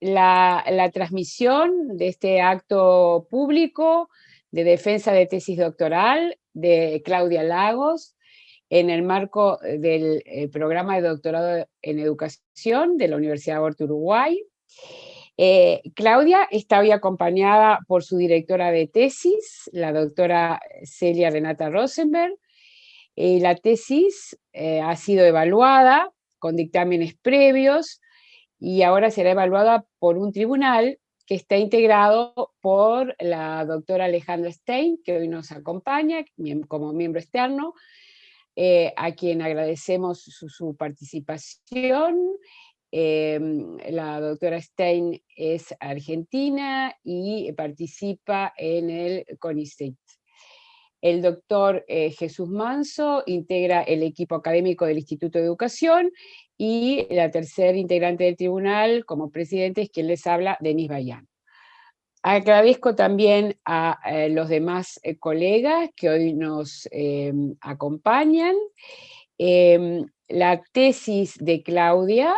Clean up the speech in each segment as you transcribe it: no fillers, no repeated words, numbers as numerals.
la transmisión de este acto público de defensa de tesis doctoral de Claudia Lagos en el marco del programa de doctorado en educación de la Universidad Aborto Uruguay. Claudia está hoy acompañada por su directora de tesis, la doctora Celia Renata Rosenberg. La tesis ha sido evaluada con dictámenes previos y ahora será evaluada por un tribunal que está integrado por la doctora Alejandra Stein, que hoy nos acompaña como miembro externo, a quien agradecemos su participación. La doctora Stein es argentina y participa en el CONICET. El doctor Jesús Manso integra el equipo académico del Instituto de Educación, y la tercera integrante del tribunal como presidente es quien les habla, Denise Bayán. Agradezco también a los demás colegas que hoy nos acompañan. La tesis de Claudia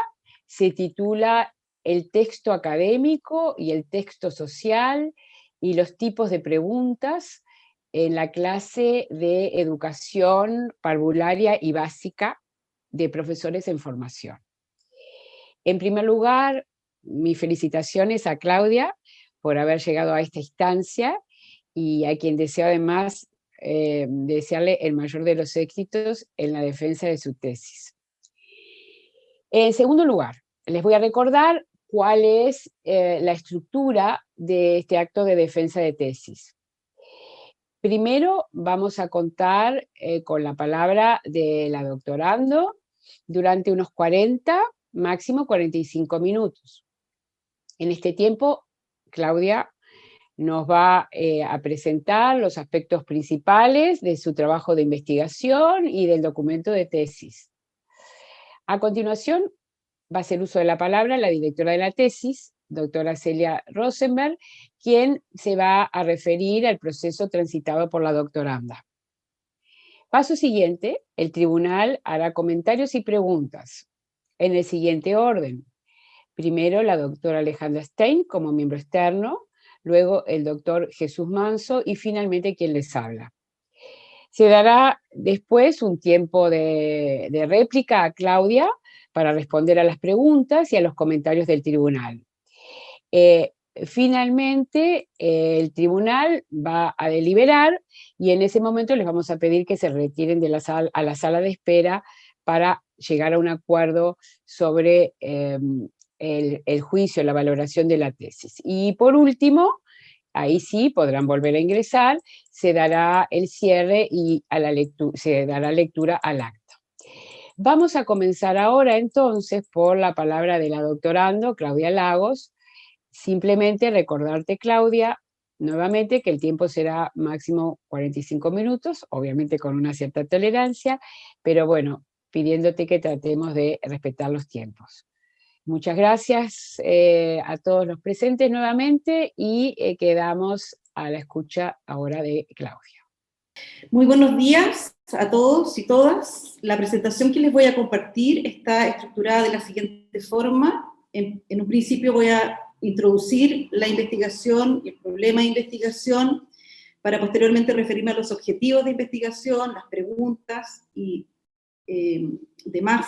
se titula El texto académico y el texto social y los tipos de preguntas en la clase de educación parvularia y básica de profesores en formación. En primer lugar, mis felicitaciones a Claudia por haber llegado a esta instancia y a quien deseo además desearle el mayor de los éxitos en la defensa de su tesis. En segundo lugar, les voy a recordar cuál es la estructura de este acto de defensa de tesis. Primero vamos a contar con la palabra de la doctorando durante unos 40, máximo 45 minutos. En este tiempo, Claudia nos va a presentar los aspectos principales de su trabajo de investigación y del documento de tesis. A continuación, va a hacer uso de la palabra la directora de la tesis, doctora Celia Rosenberg, quien se va a referir al proceso transitado por la doctoranda. Paso siguiente, el tribunal hará comentarios y preguntas, en el siguiente orden. Primero, la doctora Alejandra Stein como miembro externo, luego el doctor Jesús Manso y finalmente quien les habla. Se dará después un tiempo de réplica a Claudia para responder a las preguntas y a los comentarios del tribunal. Finalmente, el tribunal va a deliberar y en ese momento les vamos a pedir que se retiren de a la sala de espera para llegar a un acuerdo sobre el juicio, la valoración de la tesis. Y por último, ahí sí podrán volver a ingresar, se dará el cierre y se dará lectura al acta. Vamos a comenzar ahora entonces por la palabra de la doctorando Claudia Lagos. Simplemente recordarte, Claudia, nuevamente que el tiempo será máximo 45 minutos, obviamente con una cierta tolerancia, pero bueno, pidiéndote que tratemos de respetar los tiempos. Muchas gracias a todos los presentes nuevamente y quedamos a la escucha ahora de Claudia. Muy buenos días a todos y todas. La presentación que les voy a compartir está estructurada de la siguiente forma. En un principio voy a introducir la investigación y el problema de investigación para posteriormente referirme a los objetivos de investigación, las preguntas y demás.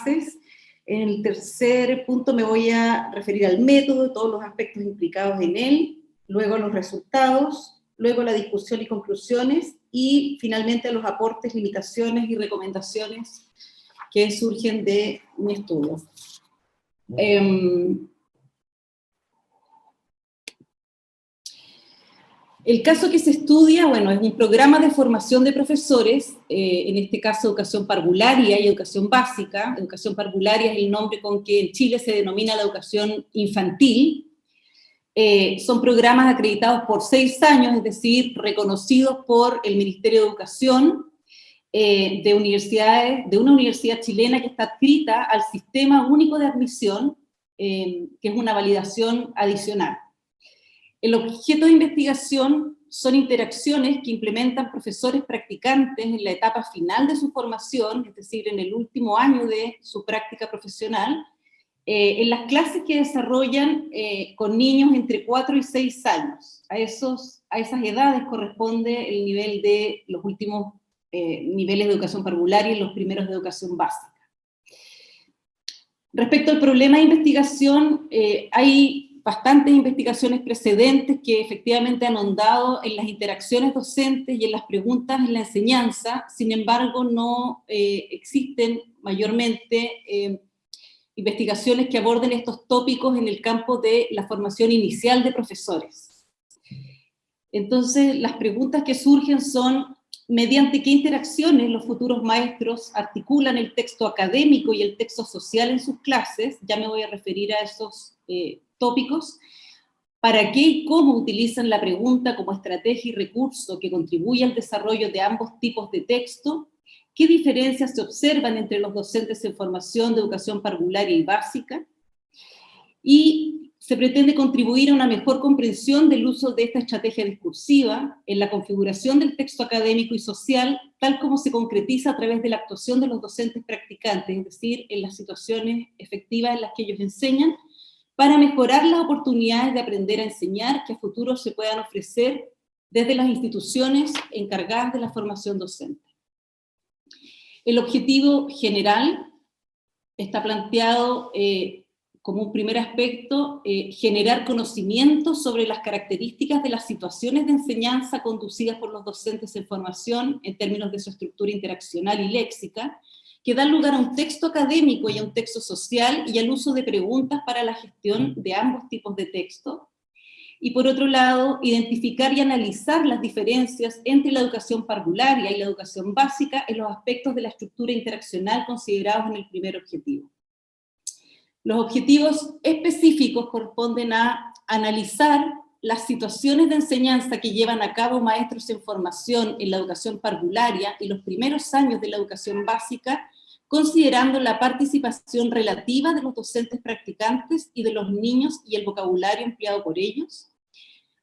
En el tercer punto me voy a referir al método, todos los aspectos implicados en él, luego a los resultados, luego a la discusión y conclusiones, y finalmente a los aportes, limitaciones y recomendaciones que surgen de mi estudio. El caso que se estudia, bueno, es un programa de formación de profesores, en este caso educación parvularia y educación básica. Educación parvularia es el nombre con que en Chile se denomina la educación infantil. Son programas acreditados por 6 años, es decir, reconocidos por el Ministerio de Educación, de una universidad chilena que está adscrita al Sistema Único de Admisión, que es una validación adicional. El objeto de investigación son interacciones que implementan profesores practicantes en la etapa final de su formación, es decir, en el último año de su práctica profesional, en las clases que desarrollan con niños entre 4 y 6 años. A esas edades corresponde el nivel de los últimos niveles de educación parvularia y los primeros de educación básica. Respecto al problema de investigación, hay bastantes investigaciones precedentes que efectivamente han ahondado en las interacciones docentes y en las preguntas en la enseñanza. Sin embargo, no existen mayormente investigaciones que aborden estos tópicos en el campo de la formación inicial de profesores. Entonces, las preguntas que surgen son: ¿mediante qué interacciones los futuros maestros articulan el texto académico y el texto social en sus clases? Ya me voy a referir a esos tópicos. ¿Para qué y cómo utilizan la pregunta como estrategia y recurso que contribuye al desarrollo de ambos tipos de texto? ¿Qué diferencias se observan entre los docentes en formación de educación parvularia y básica? Y se pretende contribuir a una mejor comprensión del uso de esta estrategia discursiva en la configuración del texto académico y social, tal como se concretiza a través de la actuación de los docentes practicantes, es decir, en las situaciones efectivas en las que ellos enseñan, para mejorar las oportunidades de aprender a enseñar que a futuro se puedan ofrecer desde las instituciones encargadas de la formación docente. El objetivo general está planteado como un primer aspecto, generar conocimiento sobre las características de las situaciones de enseñanza conducidas por los docentes en formación en términos de su estructura interaccional y léxica, que dan lugar a un texto académico y a un texto social y al uso de preguntas para la gestión de ambos tipos de texto. Y por otro lado, identificar y analizar las diferencias entre la educación parvularia y la educación básica en los aspectos de la estructura interaccional considerados en el primer objetivo. Los objetivos específicos corresponden a analizar las situaciones de enseñanza que llevan a cabo maestros en formación en la educación parvularia y los primeros años de la educación básica, considerando la participación relativa de los docentes practicantes y de los niños y el vocabulario empleado por ellos.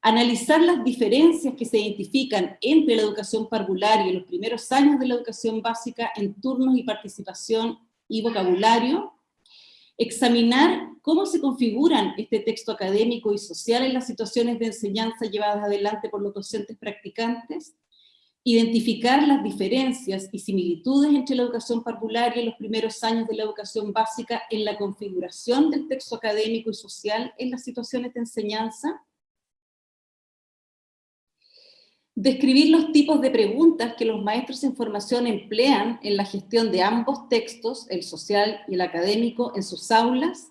Analizar las diferencias que se identifican entre la educación parvularia y los primeros años de la educación básica en turnos y participación y vocabulario. Examinar cómo se configuran este texto académico y social en las situaciones de enseñanza llevadas adelante por los docentes practicantes. Identificar las diferencias y similitudes entre la educación parvularia y los primeros años de la educación básica en la configuración del texto académico y social en las situaciones de enseñanza. Describir los tipos de preguntas que los maestros en formación emplean en la gestión de ambos textos, el social y el académico, en sus aulas.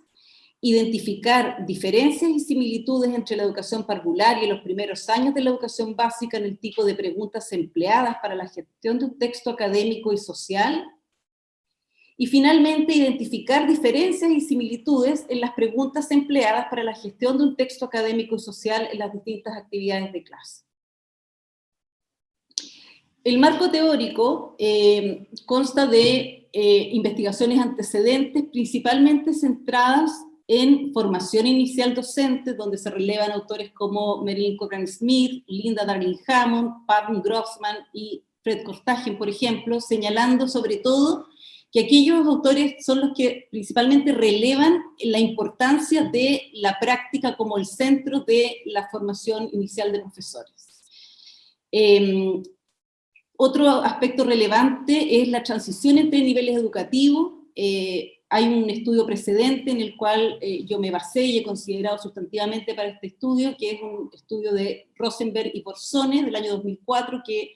Identificar diferencias y similitudes entre la educación parvularia y los primeros años de la educación básica en el tipo de preguntas empleadas para la gestión de un texto académico y social. Y finalmente, identificar diferencias y similitudes en las preguntas empleadas para la gestión de un texto académico y social en las distintas actividades de clase. El marco teórico consta de investigaciones antecedentes, principalmente centradas en formación inicial docente, donde se relevan autores como Marilyn Cochran Smith, Linda Darling Hammond, Pam Grossman y Fred Cortagen, por ejemplo, señalando sobre todo que aquellos autores son los que principalmente relevan la importancia de la práctica como el centro de la formación inicial de profesores. Otro aspecto relevante es la transición entre niveles educativos. Hay un estudio precedente en el cual yo me basé y he considerado sustantivamente para este estudio, que es un estudio de Rosenberg y Porzone del año 2004, que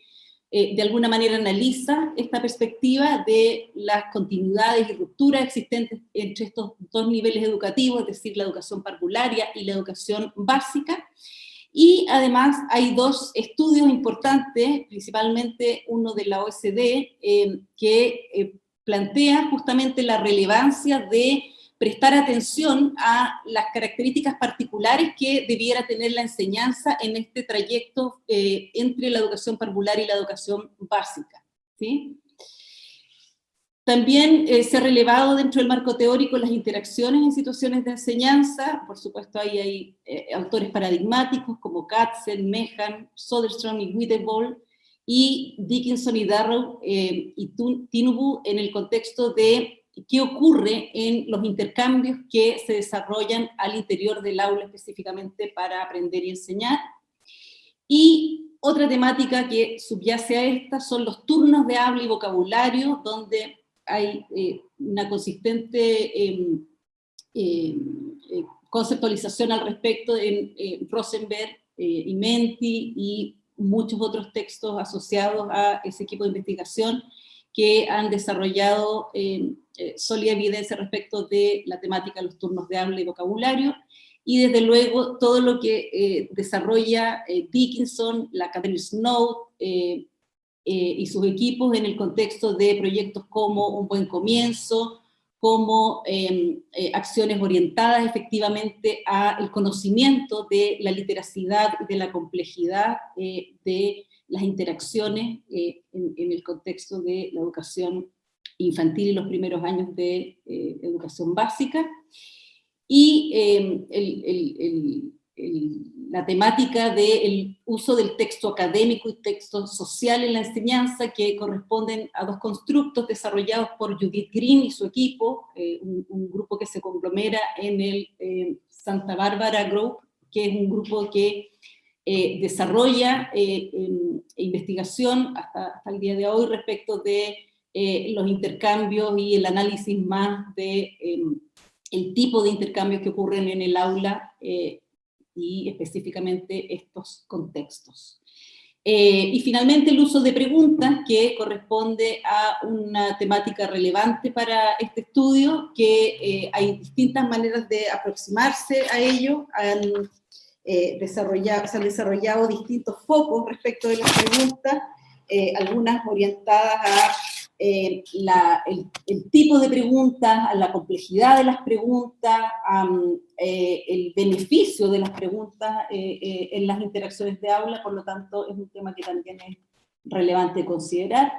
de alguna manera analiza esta perspectiva de las continuidades y rupturas existentes entre estos dos niveles educativos, es decir, la educación parvularia y la educación básica. Y además hay dos estudios importantes, principalmente uno de la OECD, que plantea justamente la relevancia de prestar atención a las características particulares que debiera tener la enseñanza en este trayecto entre la educación parvularia y la educación básica, ¿sí? También se ha relevado dentro del marco teórico las interacciones en situaciones de enseñanza. Por supuesto, ahí hay autores paradigmáticos como Katzel, Meehan, Soderstrom y Wittebold, y Dickinson y Darrow y Tinubu en el contexto de qué ocurre en los intercambios que se desarrollan al interior del aula específicamente para aprender y enseñar. Y otra temática que subyace a esta son los turnos de habla y vocabulario, donde hay una consistente conceptualización al respecto en Rosenberg y Menti y muchos otros textos asociados a ese equipo de investigación que han desarrollado sólida evidencia respecto de la temática de los turnos de habla y vocabulario, y desde luego todo lo que desarrolla Dickinson, la Catherine Snow y sus equipos en el contexto de proyectos como Un Buen Comienzo, como acciones orientadas efectivamente al conocimiento de la literacidad y de la complejidad de las interacciones en el contexto de la educación infantil y los primeros años de educación básica. Y la temática del uso del texto académico y texto social en la enseñanza, que corresponden a dos constructos desarrollados por Judith Green y su equipo, un grupo que se conglomera en el Santa Barbara Group, que es un grupo que desarrolla investigación hasta el día de hoy respecto de los intercambios y el análisis más de el tipo de intercambios que ocurren en el aula y específicamente estos contextos. Y finalmente el uso de preguntas, que corresponde a una temática relevante para este estudio, que hay distintas maneras de aproximarse a ello. Se han desarrollado distintos focos respecto de las preguntas, algunas orientadas a el tipo de preguntas, a la complejidad de las preguntas, el beneficio de las preguntas en las interacciones de aula. Por lo tanto es un tema que también es relevante considerar.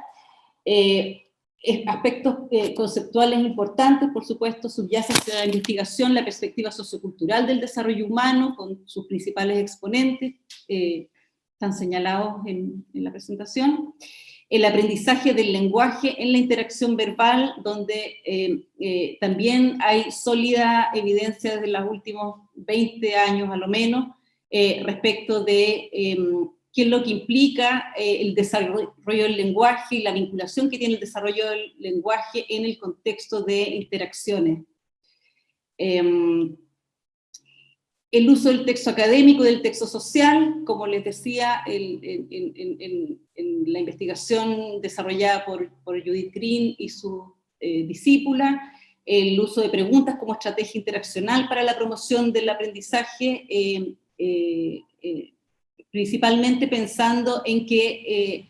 Aspectos conceptuales importantes, por supuesto, subyace hacia la investigación la perspectiva sociocultural del desarrollo humano, con sus principales exponentes, están señalados en la presentación. El aprendizaje del lenguaje en la interacción verbal, donde también hay sólida evidencia desde los últimos 20 años a lo menos, respecto de qué es lo que implica el desarrollo del lenguaje y la vinculación que tiene el desarrollo del lenguaje en el contexto de interacciones. El uso del texto académico y del texto social, como les decía, en la investigación desarrollada por Judith Green y su discípula, el uso de preguntas como estrategia interaccional para la promoción del aprendizaje, principalmente pensando en que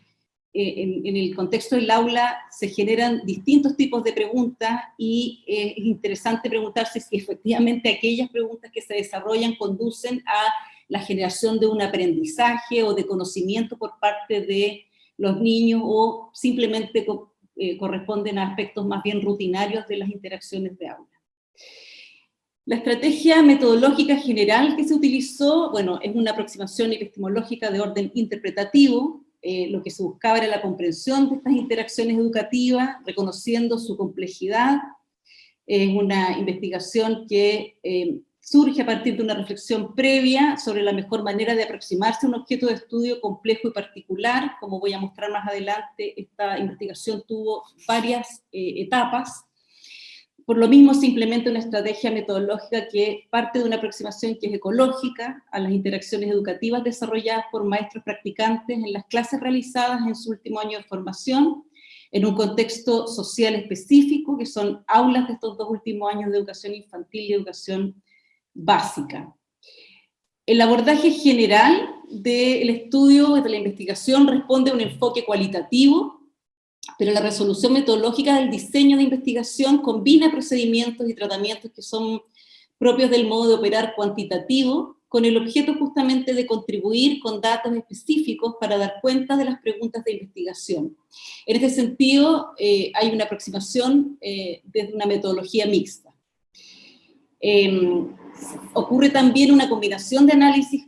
en el contexto del aula se generan distintos tipos de preguntas y es interesante preguntarse si efectivamente aquellas preguntas que se desarrollan conducen a la generación de un aprendizaje o de conocimiento por parte de los niños, o simplemente corresponden a aspectos más bien rutinarios de las interacciones de aula. La estrategia metodológica general que se utilizó, bueno, es una aproximación epistemológica de orden interpretativo. Lo que se buscaba era la comprensión de estas interacciones educativas, reconociendo su complejidad. Es una investigación que surge a partir de una reflexión previa sobre la mejor manera de aproximarse a un objeto de estudio complejo y particular. Como voy a mostrar más adelante, esta investigación tuvo varias etapas. Por lo mismo se implementa una estrategia metodológica que parte de una aproximación que es ecológica a las interacciones educativas desarrolladas por maestros practicantes en las clases realizadas en su último año de formación, en un contexto social específico, que son aulas de estos dos últimos años de educación infantil y educación básica. El abordaje general del estudio, de la investigación, responde a un enfoque cualitativo, pero la resolución metodológica del diseño de investigación combina procedimientos y tratamientos que son propios del modo de operar cuantitativo, con el objeto justamente de contribuir con datos específicos para dar cuenta de las preguntas de investigación. En este sentido, hay una aproximación desde una metodología mixta. Ocurre también una combinación de análisis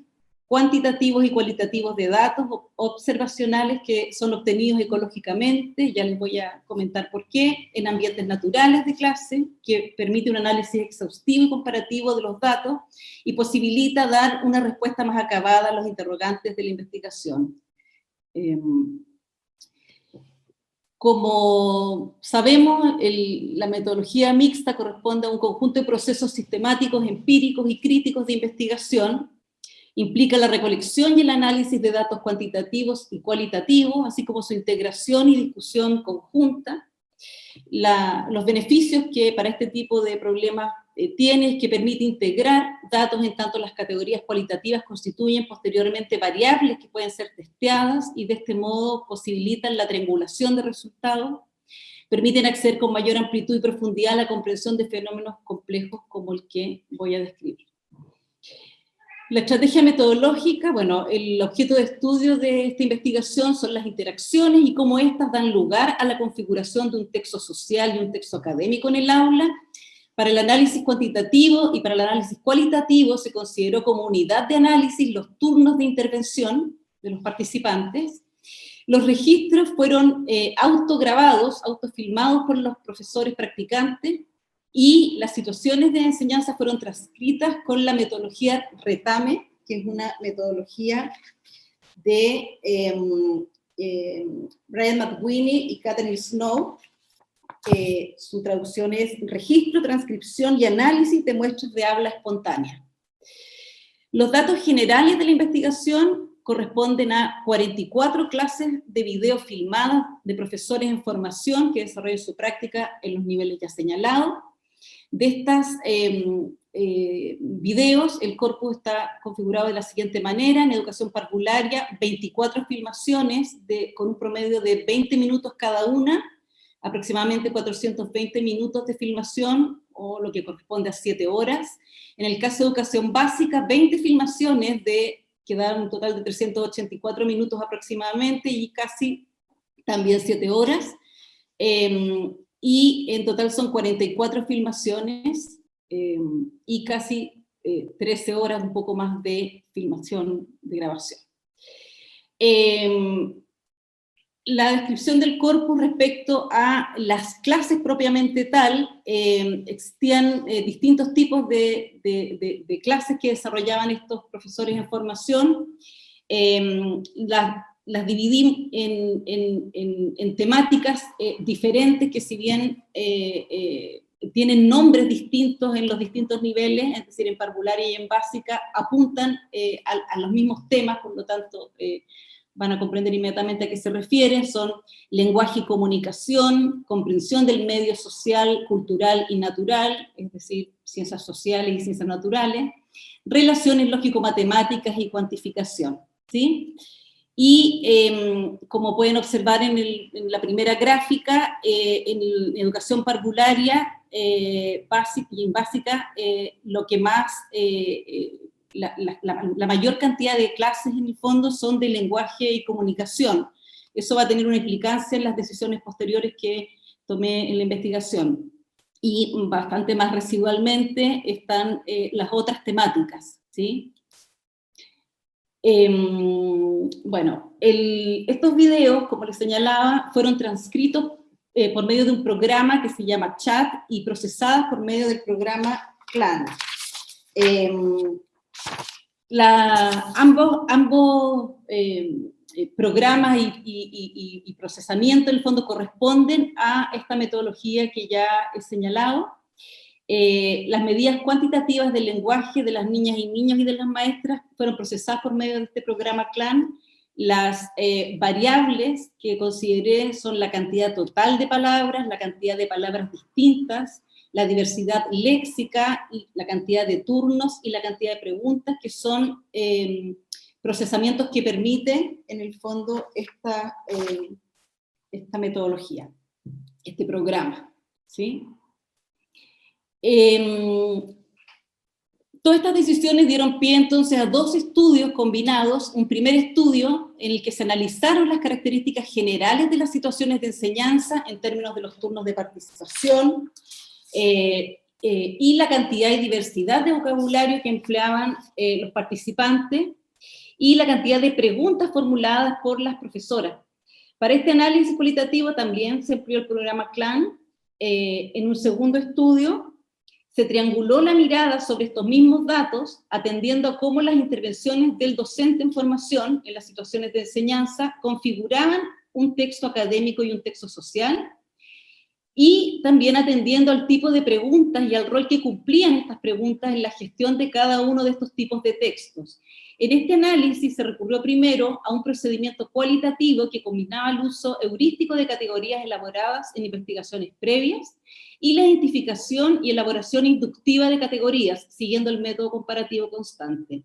cuantitativos y cualitativos de datos observacionales que son obtenidos ecológicamente, ya les voy a comentar por qué, en ambientes naturales de clase, que permite un análisis exhaustivo y comparativo de los datos y posibilita dar una respuesta más acabada a los interrogantes de la investigación. Como sabemos, la metodología mixta corresponde a un conjunto de procesos sistemáticos, empíricos y críticos de investigación. Implica la recolección y el análisis de datos cuantitativos y cualitativos, así como su integración y discusión conjunta. Los beneficios que para este tipo de problemas tiene es que permite integrar datos en tanto las categorías cualitativas constituyen posteriormente variables que pueden ser testeadas y de este modo posibilitan la triangulación de resultados, permiten acceder con mayor amplitud y profundidad a la comprensión de fenómenos complejos como el que voy a describir. La estrategia metodológica, bueno, el objeto de estudio de esta investigación son las interacciones y cómo éstas dan lugar a la configuración de un texto social y un texto académico en el aula. Para el análisis cuantitativo y para el análisis cualitativo se consideró como unidad de análisis los turnos de intervención de los participantes. Los registros fueron autograbados, autofilmados por los profesores practicantes, y las situaciones de enseñanza fueron transcritas con la metodología RETAME, que es una metodología de Brian McWhinney y Catherine Snow. Su traducción es registro, transcripción y análisis de muestras de habla espontánea. Los datos generales de la investigación corresponden a 44 clases de video filmadas de profesores en formación que desarrollan su práctica en los niveles ya señalados. De estas videos, el corpus está configurado de la siguiente manera: en educación parvularia, 24 filmaciones con un promedio de 20 minutos cada una, aproximadamente 420 minutos de filmación, o lo que corresponde a 7 horas. En el caso de educación básica, 20 filmaciones que dan un total de 384 minutos aproximadamente, y casi también 7 horas. Y en total son 44 filmaciones y casi 13 horas, un poco más de filmación, de grabación. La descripción del corpus respecto a las clases propiamente tal, existían distintos tipos de clases que desarrollaban estos profesores en formación. Las dividí en temáticas diferentes que, si bien tienen nombres distintos en los distintos niveles, es decir, en parvularia y en básica, apuntan a los mismos temas, por lo tanto van a comprender inmediatamente a qué se refieren. Son lenguaje y comunicación, comprensión del medio social, cultural y natural, es decir, ciencias sociales y ciencias naturales, relaciones lógico-matemáticas y cuantificación, ¿sí? Y como pueden observar en la primera gráfica, en educación parvularia básica y en básica, lo que más, la mayor cantidad de clases en el fondo son de lenguaje y comunicación. Eso va a tener una implicancia en las decisiones posteriores que tomé en la investigación. Y bastante más residualmente están las otras temáticas, ¿sí? Bueno, estos videos, como les señalaba, fueron transcritos por medio de un programa que se llama Chat y procesadas por medio del programa CLAN. Ambos programas y procesamiento, en el fondo, corresponden a esta metodología que ya he señalado. Las medidas cuantitativas del lenguaje de las niñas y niños y de las maestras fueron procesadas por medio de este programa CLAN. Las variables que consideré son la cantidad total de palabras, la cantidad de palabras distintas, la diversidad léxica, y la cantidad de turnos y la cantidad de preguntas, que son procesamientos que permiten, en el fondo, esta metodología, este programa, ¿sí? Todas estas decisiones dieron pie entonces a dos estudios combinados: un primer estudio en el que se analizaron las características generales de las situaciones de enseñanza en términos de los turnos de participación y la cantidad y diversidad de vocabulario que empleaban los participantes, y la cantidad de preguntas formuladas por las profesoras. Para este análisis cualitativo también se empleó el programa CLAN. En un segundo estudio se trianguló la mirada sobre estos mismos datos, atendiendo a cómo las intervenciones del docente en formación en las situaciones de enseñanza configuraban un texto académico y un texto social, y también atendiendo al tipo de preguntas y al rol que cumplían estas preguntas en la gestión de cada uno de estos tipos de textos. En este análisis se recurrió primero a un procedimiento cualitativo que combinaba el uso heurístico de categorías elaboradas en investigaciones previas y la identificación y elaboración inductiva de categorías, siguiendo el método comparativo constante.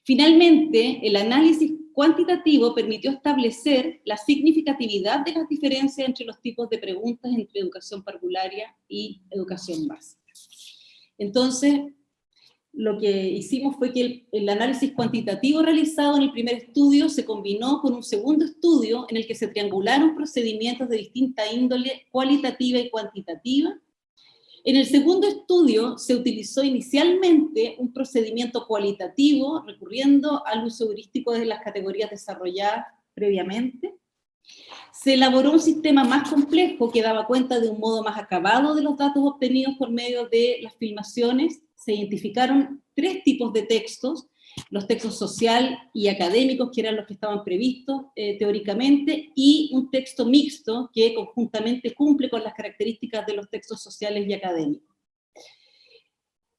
Finalmente, el análisis cuantitativo permitió establecer la significatividad de las diferencias entre los tipos de preguntas entre educación parvularia y educación básica. Entonces, lo que hicimos fue que el análisis cuantitativo realizado en el primer estudio se combinó con un segundo estudio en el que se triangularon procedimientos de distinta índole cualitativa y cuantitativa. En el segundo estudio se utilizó inicialmente un procedimiento cualitativo recurriendo al uso heurístico de las categorías desarrolladas previamente. Se elaboró un sistema más complejo que daba cuenta de un modo más acabado de los datos obtenidos por medio de las filmaciones. Se identificaron 3 tipos de textos: los textos social y académicos, que eran los que estaban previstos teóricamente, y un texto mixto que conjuntamente cumple con las características de los textos sociales y académicos.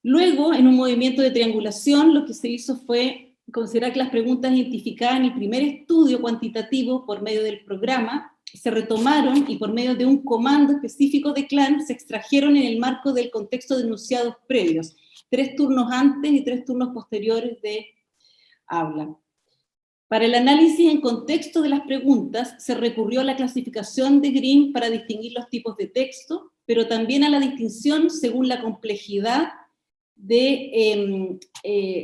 Luego, en un movimiento de triangulación, lo que se hizo fue considerar que las preguntas identificadas en el primer estudio cuantitativo por medio del programa se retomaron y por medio de un comando específico de CLAN se extrajeron en el marco del contexto de enunciados previos, 3 turnos antes y 3 turnos posteriores de habla. Para el análisis en contexto de las preguntas, se recurrió a la clasificación de Green para distinguir los tipos de texto, pero también a la distinción según la complejidad de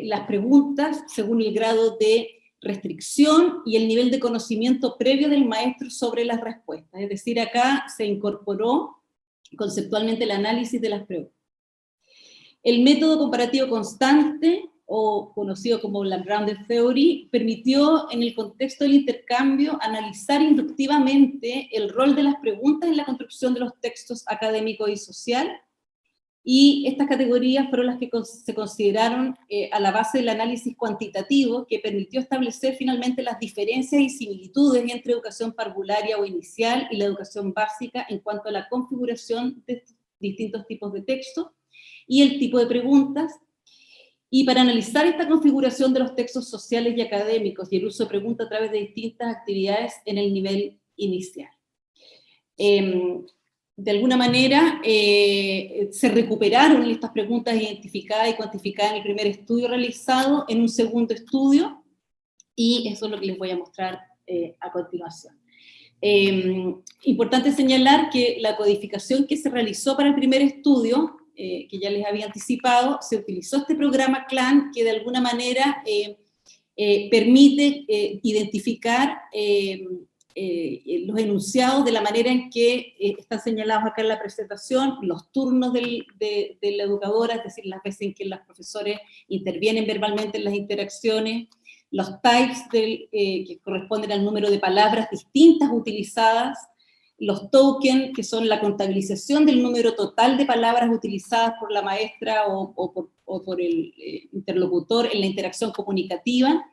las preguntas, según el grado de restricción y el nivel de conocimiento previo del maestro sobre las respuestas. Es decir, acá se incorporó conceptualmente el análisis de las preguntas. El método comparativo constante, o conocido como la Grounded Theory, permitió en el contexto del intercambio analizar inductivamente el rol de las preguntas en la construcción de los textos académicos y social, y estas categorías fueron las que se consideraron a la base del análisis cuantitativo, que permitió establecer finalmente las diferencias y similitudes entre educación parvularia o inicial y la educación básica en cuanto a la configuración de distintos tipos de textos y el tipo de preguntas. Y para analizar esta configuración de los textos sociales y académicos y el uso de preguntas a través de distintas actividades en el nivel inicial. De alguna manera se recuperaron estas preguntas identificadas y cuantificadas en el primer estudio realizado en un segundo estudio, y eso es lo que les voy a mostrar a continuación. Importante señalar que la codificación que se realizó para el primer estudio, que ya les había anticipado, se utilizó este programa CLAN, que de alguna manera permite identificar los enunciados de la manera en que están señalados acá en la presentación, los turnos de la educadora, es decir, las veces en que los profesores intervienen verbalmente en las interacciones, los types que corresponden al número de palabras distintas utilizadas, los tokens, que son la contabilización del número total de palabras utilizadas por la maestra o por el interlocutor en la interacción comunicativa,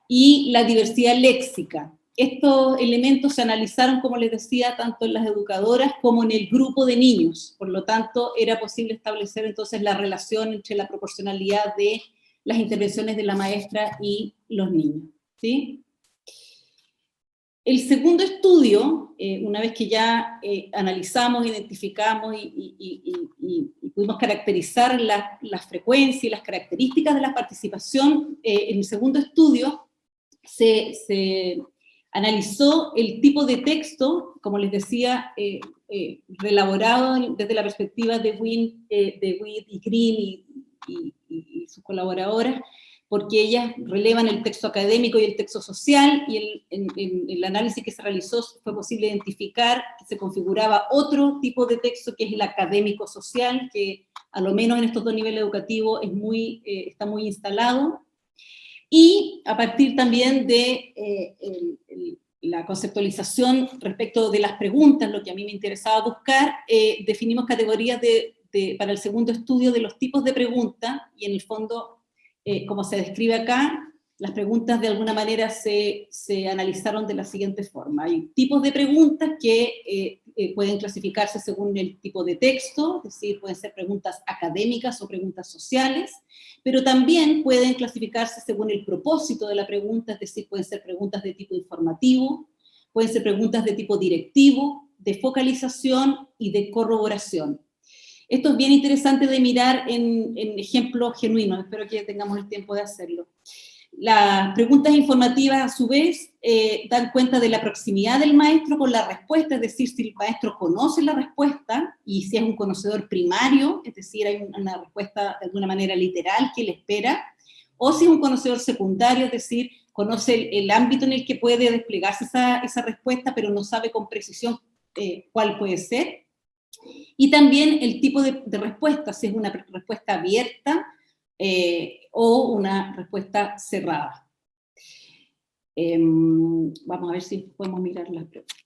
y la diversidad léxica. Estos elementos se analizaron, como les decía, tanto en las educadoras como en el grupo de niños. Por lo tanto, era posible establecer entonces la relación entre la proporcionalidad de las intervenciones de la maestra y los niños, ¿sí? El segundo estudio, una vez que ya analizamos, identificamos y pudimos caracterizar las frecuencias y las características de la participación, en el segundo estudio se analizó el tipo de texto, como les decía, reelaborado desde la perspectiva de Witt y Green y sus colaboradoras, porque ellas relevan el texto académico y el texto social, y en el análisis que se realizó fue posible identificar que se configuraba otro tipo de texto, que es el académico-social, que a lo menos en estos dos niveles educativos está muy instalado. y a partir también de la conceptualización respecto de las preguntas, lo que a mí me interesaba buscar, definimos categorías para el segundo estudio de los tipos de preguntas, y en el fondo, como se describe acá, las preguntas de alguna manera se analizaron de la siguiente forma. Hay tipos de preguntas que pueden clasificarse según el tipo de texto, es decir, pueden ser preguntas académicas o preguntas sociales, pero también pueden clasificarse según el propósito de la pregunta, es decir, pueden ser preguntas de tipo informativo, pueden ser preguntas de tipo directivo, de focalización y de corroboración. Esto es bien interesante de mirar en ejemplos genuinos, espero que tengamos el tiempo de hacerlo. Las preguntas informativas, a su vez, dan cuenta de la proximidad del maestro con la respuesta, es decir, si el maestro conoce la respuesta, y si es un conocedor primario, es decir, hay una respuesta de alguna manera literal que él espera, o si es un conocedor secundario, es decir, conoce el ámbito en el que puede desplegarse esa respuesta, pero no sabe con precisión cuál puede ser. Y también el tipo de respuesta, si es una respuesta abierta, o una respuesta cerrada. Vamos a ver si podemos mirar las preguntas.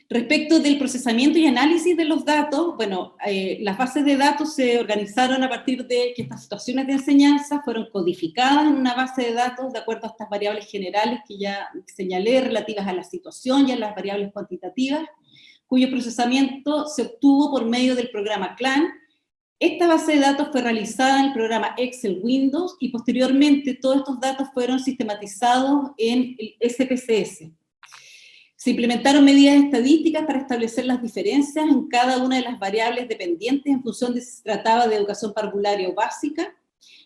Respecto del procesamiento y análisis de los datos, bueno, las bases de datos se organizaron a partir de que estas situaciones de enseñanza fueron codificadas en una base de datos de acuerdo a estas variables generales que ya señalé, relativas a la situación y a las variables cuantitativas, cuyo procesamiento se obtuvo por medio del programa CLAN. Esta base de datos fue realizada en el programa Excel Windows y posteriormente todos estos datos fueron sistematizados en el SPSS. Se implementaron medidas estadísticas para establecer las diferencias en cada una de las variables dependientes en función de si se trataba de educación parvularia o básica,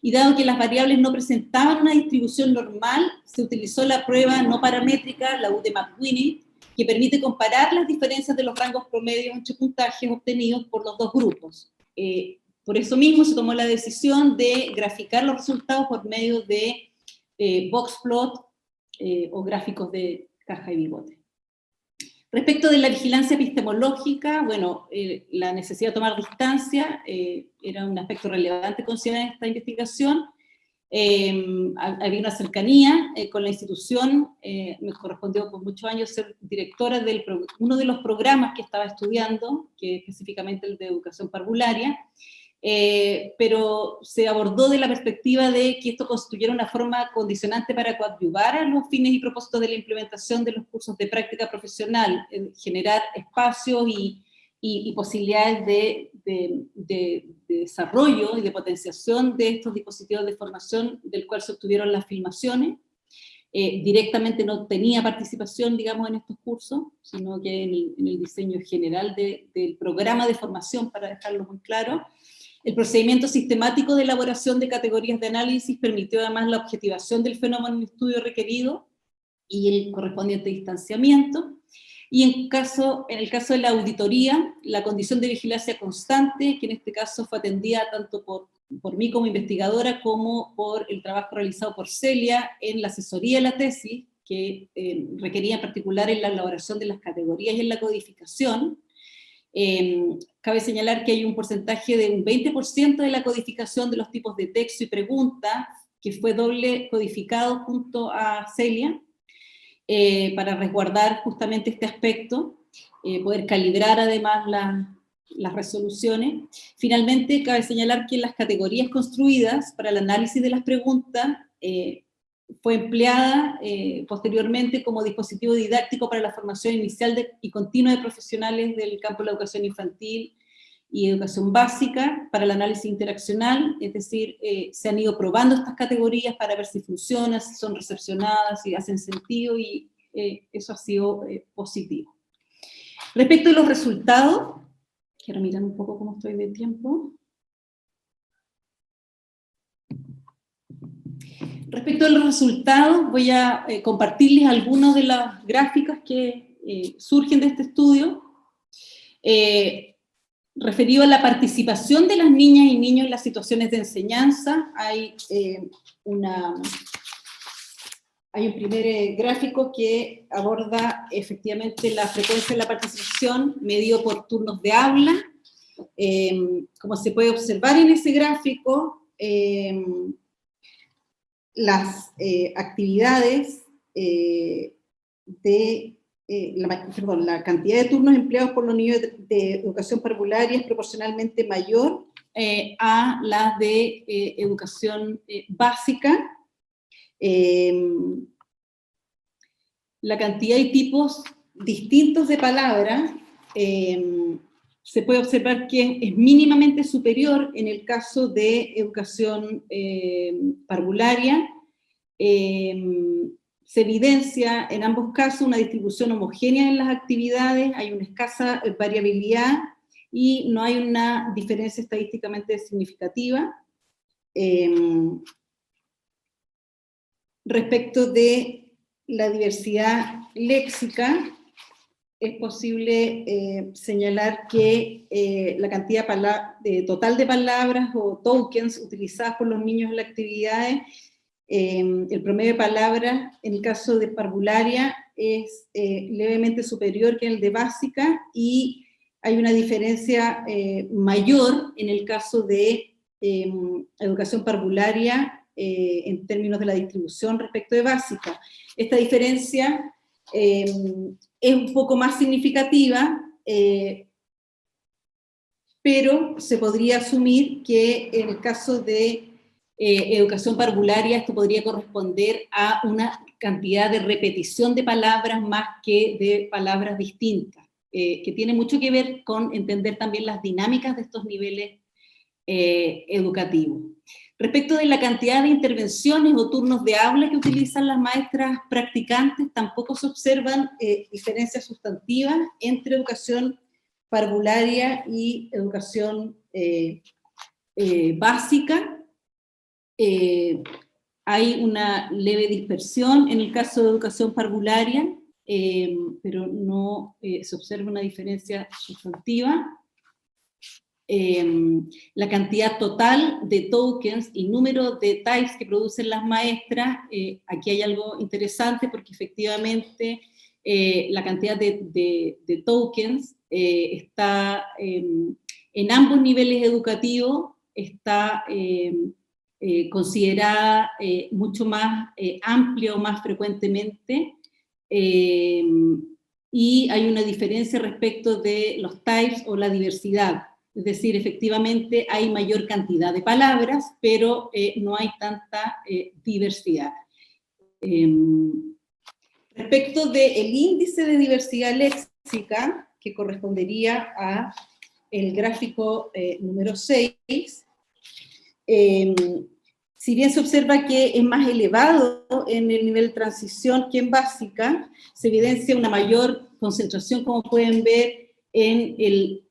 y dado que las variables no presentaban una distribución normal, se utilizó la prueba no paramétrica, la UD-McWinney, que permite comparar las diferencias de los rangos promedios entre puntajes obtenidos por los dos grupos. Por eso mismo se tomó la decisión de graficar los resultados por medio de boxplot o gráficos de caja y bigote. Respecto de la vigilancia epistemológica, bueno, la necesidad de tomar distancia era un aspecto relevante considerado en esta investigación. Había una cercanía con la institución, me correspondió por muchos años ser directora de uno de los programas que estaba estudiando, que es específicamente el de educación parvularia, pero se abordó de la perspectiva de que esto constituyera una forma condicionante para coadyuvar a los fines y propósitos de la implementación de los cursos de práctica profesional, generar espacios y posibilidades de desarrollo y de potenciación de estos dispositivos de formación del cual se obtuvieron las filmaciones. Directamente no tenía participación, digamos, en estos cursos, sino que en el diseño general del programa de formación, para dejarlo muy claro. El procedimiento sistemático de elaboración de categorías de análisis permitió además la objetivación del fenómeno en estudio requerido y el correspondiente distanciamiento. Y en el caso de la auditoría, la condición de vigilancia constante, que en este caso fue atendida tanto por mí como investigadora, como por el trabajo realizado por Celia en la asesoría de la tesis, que requería en particular en la elaboración de las categorías y en la codificación. Cabe señalar que hay un porcentaje de un 20% de la codificación de los tipos de texto y preguntas, que fue doble codificado junto a Celia, para resguardar justamente este aspecto, poder calibrar además las resoluciones. Finalmente, cabe señalar que las categorías construidas para el análisis de las preguntas fue empleada posteriormente como dispositivo didáctico para la formación inicial y continua de profesionales del campo de la educación infantil y educación básica para el análisis interaccional, es decir, se han ido probando estas categorías para ver si funcionan, si son recepcionadas, si hacen sentido, y eso ha sido positivo. Respecto a los resultados, quiero mirar un poco cómo estoy de tiempo. Respecto a los resultados, voy a compartirles algunas de las gráficas que surgen de este estudio. Referido a la participación de las niñas y niños en las situaciones de enseñanza, hay un primer gráfico que aborda efectivamente la frecuencia de la participación medido por turnos de habla. Como se puede observar en ese gráfico, las actividades la cantidad de turnos empleados por los niños de educación parvularia es proporcionalmente mayor a las de educación básica. La cantidad y tipos distintos de palabras se puede observar que es mínimamente superior en el caso de educación parvularia. Se evidencia en ambos casos una distribución homogénea en las actividades, hay una escasa variabilidad y no hay una diferencia estadísticamente significativa. Respecto de la diversidad léxica, es posible señalar que la cantidad total de palabras o tokens utilizadas por los niños en las actividades, el promedio de palabras en el caso de parvularia es levemente superior que el de básica, y hay una diferencia mayor en el caso de educación parvularia en términos de la distribución respecto de básica. Esta diferencia es un poco más significativa, pero se podría asumir que en el caso de educación parvularia esto podría corresponder a una cantidad de repetición de palabras más que de palabras distintas, que tiene mucho que ver con entender también las dinámicas de estos niveles educativos. Respecto de la cantidad de intervenciones o turnos de aula que utilizan las maestras practicantes, tampoco se observan diferencias sustantivas entre educación parvularia y educación básica. Hay una leve dispersión en el caso de educación parvularia, pero no se observa una diferencia sustantiva. La cantidad total de tokens y número de types que producen las maestras, aquí hay algo interesante porque efectivamente la cantidad de tokens está en ambos niveles educativos, está considerada mucho más amplia o más frecuentemente, y hay una diferencia respecto de los types o la diversidad. Es decir, efectivamente hay mayor cantidad de palabras, pero no hay tanta diversidad. Respecto del índice de diversidad léxica, que correspondería a el gráfico número 6, si bien se observa que es más elevado en el nivel de transición que en básica, se evidencia una mayor concentración, como pueden ver, en el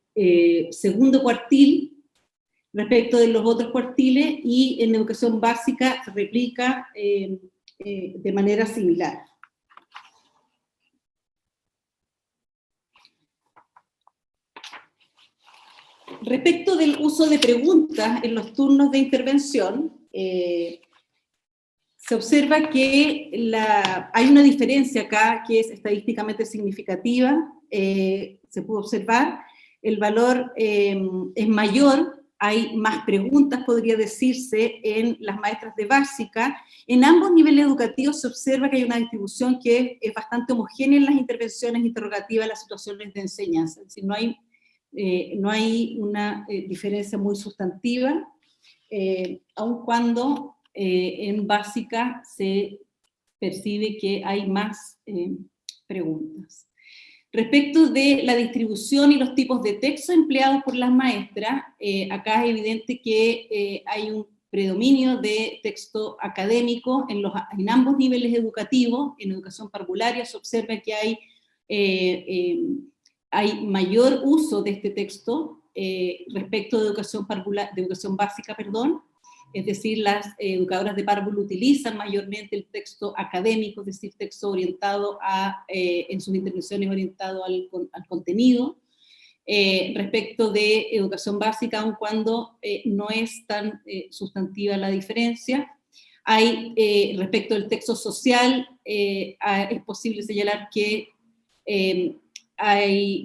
segundo cuartil respecto de los otros cuartiles, y en educación básica se replica de manera similar. Respecto del uso de preguntas en los turnos de intervención, se observa que hay una diferencia acá que es estadísticamente significativa. Se pudo observar, el valor es mayor, hay más preguntas, podría decirse, en las maestras de básica. En ambos niveles educativos se observa que hay una distribución que es bastante homogénea en las intervenciones interrogativas en las situaciones de enseñanza. Es decir, no hay una diferencia muy sustantiva, aun cuando en básica se percibe que hay más preguntas. Respecto de la distribución y los tipos de texto empleados por las maestras, acá es evidente que hay un predominio de texto académico en ambos niveles educativos. En educación parvularia se observa que hay mayor uso de este texto respecto de educación básica, perdón. Es decir, las educadoras de párvulo utilizan mayormente el texto académico, es decir, texto orientado en sus intervenciones orientado al contenido. Respecto de educación básica, aun cuando no es tan sustantiva la diferencia. Respecto del texto social, es posible señalar que hay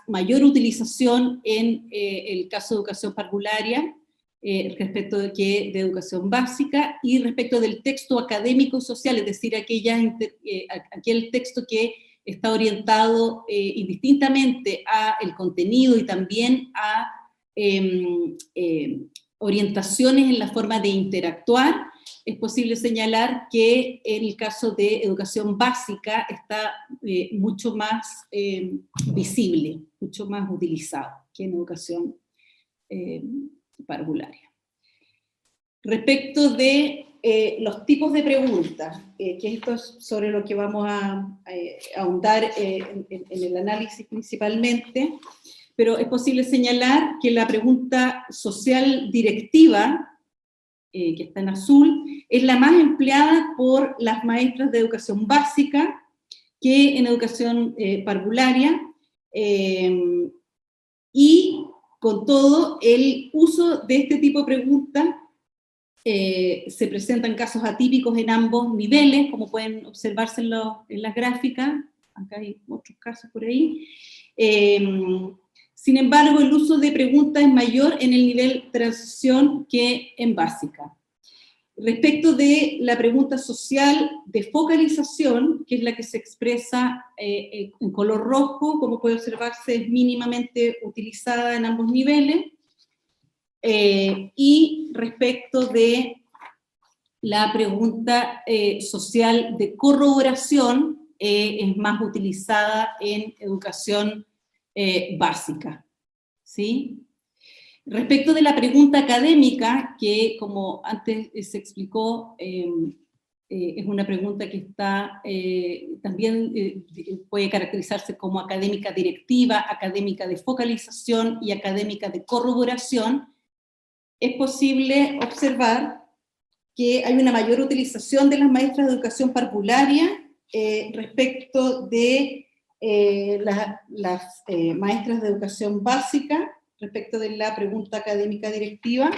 mayor utilización en el caso de educación parvularia, respecto de educación básica, y respecto del texto académico y social, es decir, aquel texto que está orientado indistintamente al contenido y también a orientaciones en la forma de interactuar. Es posible señalar que en el caso de educación básica está mucho más visible, mucho más utilizado que en educación parvularia. Respecto de los tipos de preguntas, que esto es sobre lo que vamos a ahondar en el análisis principalmente, pero es posible señalar que la pregunta social directiva, que está en azul, es la más empleada por las maestras de educación básica que en educación parvularia, y con todo el uso de este tipo de preguntas se presentan casos atípicos en ambos niveles, como pueden observarse en las gráficas. Acá hay otros casos por ahí. Sin embargo, el uso de preguntas es mayor en el nivel transición que en básica. Respecto de la pregunta social de focalización, que es la que se expresa en color rojo, como puede observarse, es mínimamente utilizada en ambos niveles. Y respecto de la pregunta social de corroboración, es más utilizada en educación básica, ¿sí? Respecto de la pregunta académica, que como antes se explicó, es una pregunta que está, también puede caracterizarse como académica directiva, académica de focalización y académica de corroboración. Es posible observar que hay una mayor utilización de las maestras de educación parvularia respecto de las maestras de educación básica, respecto de la pregunta académica directiva.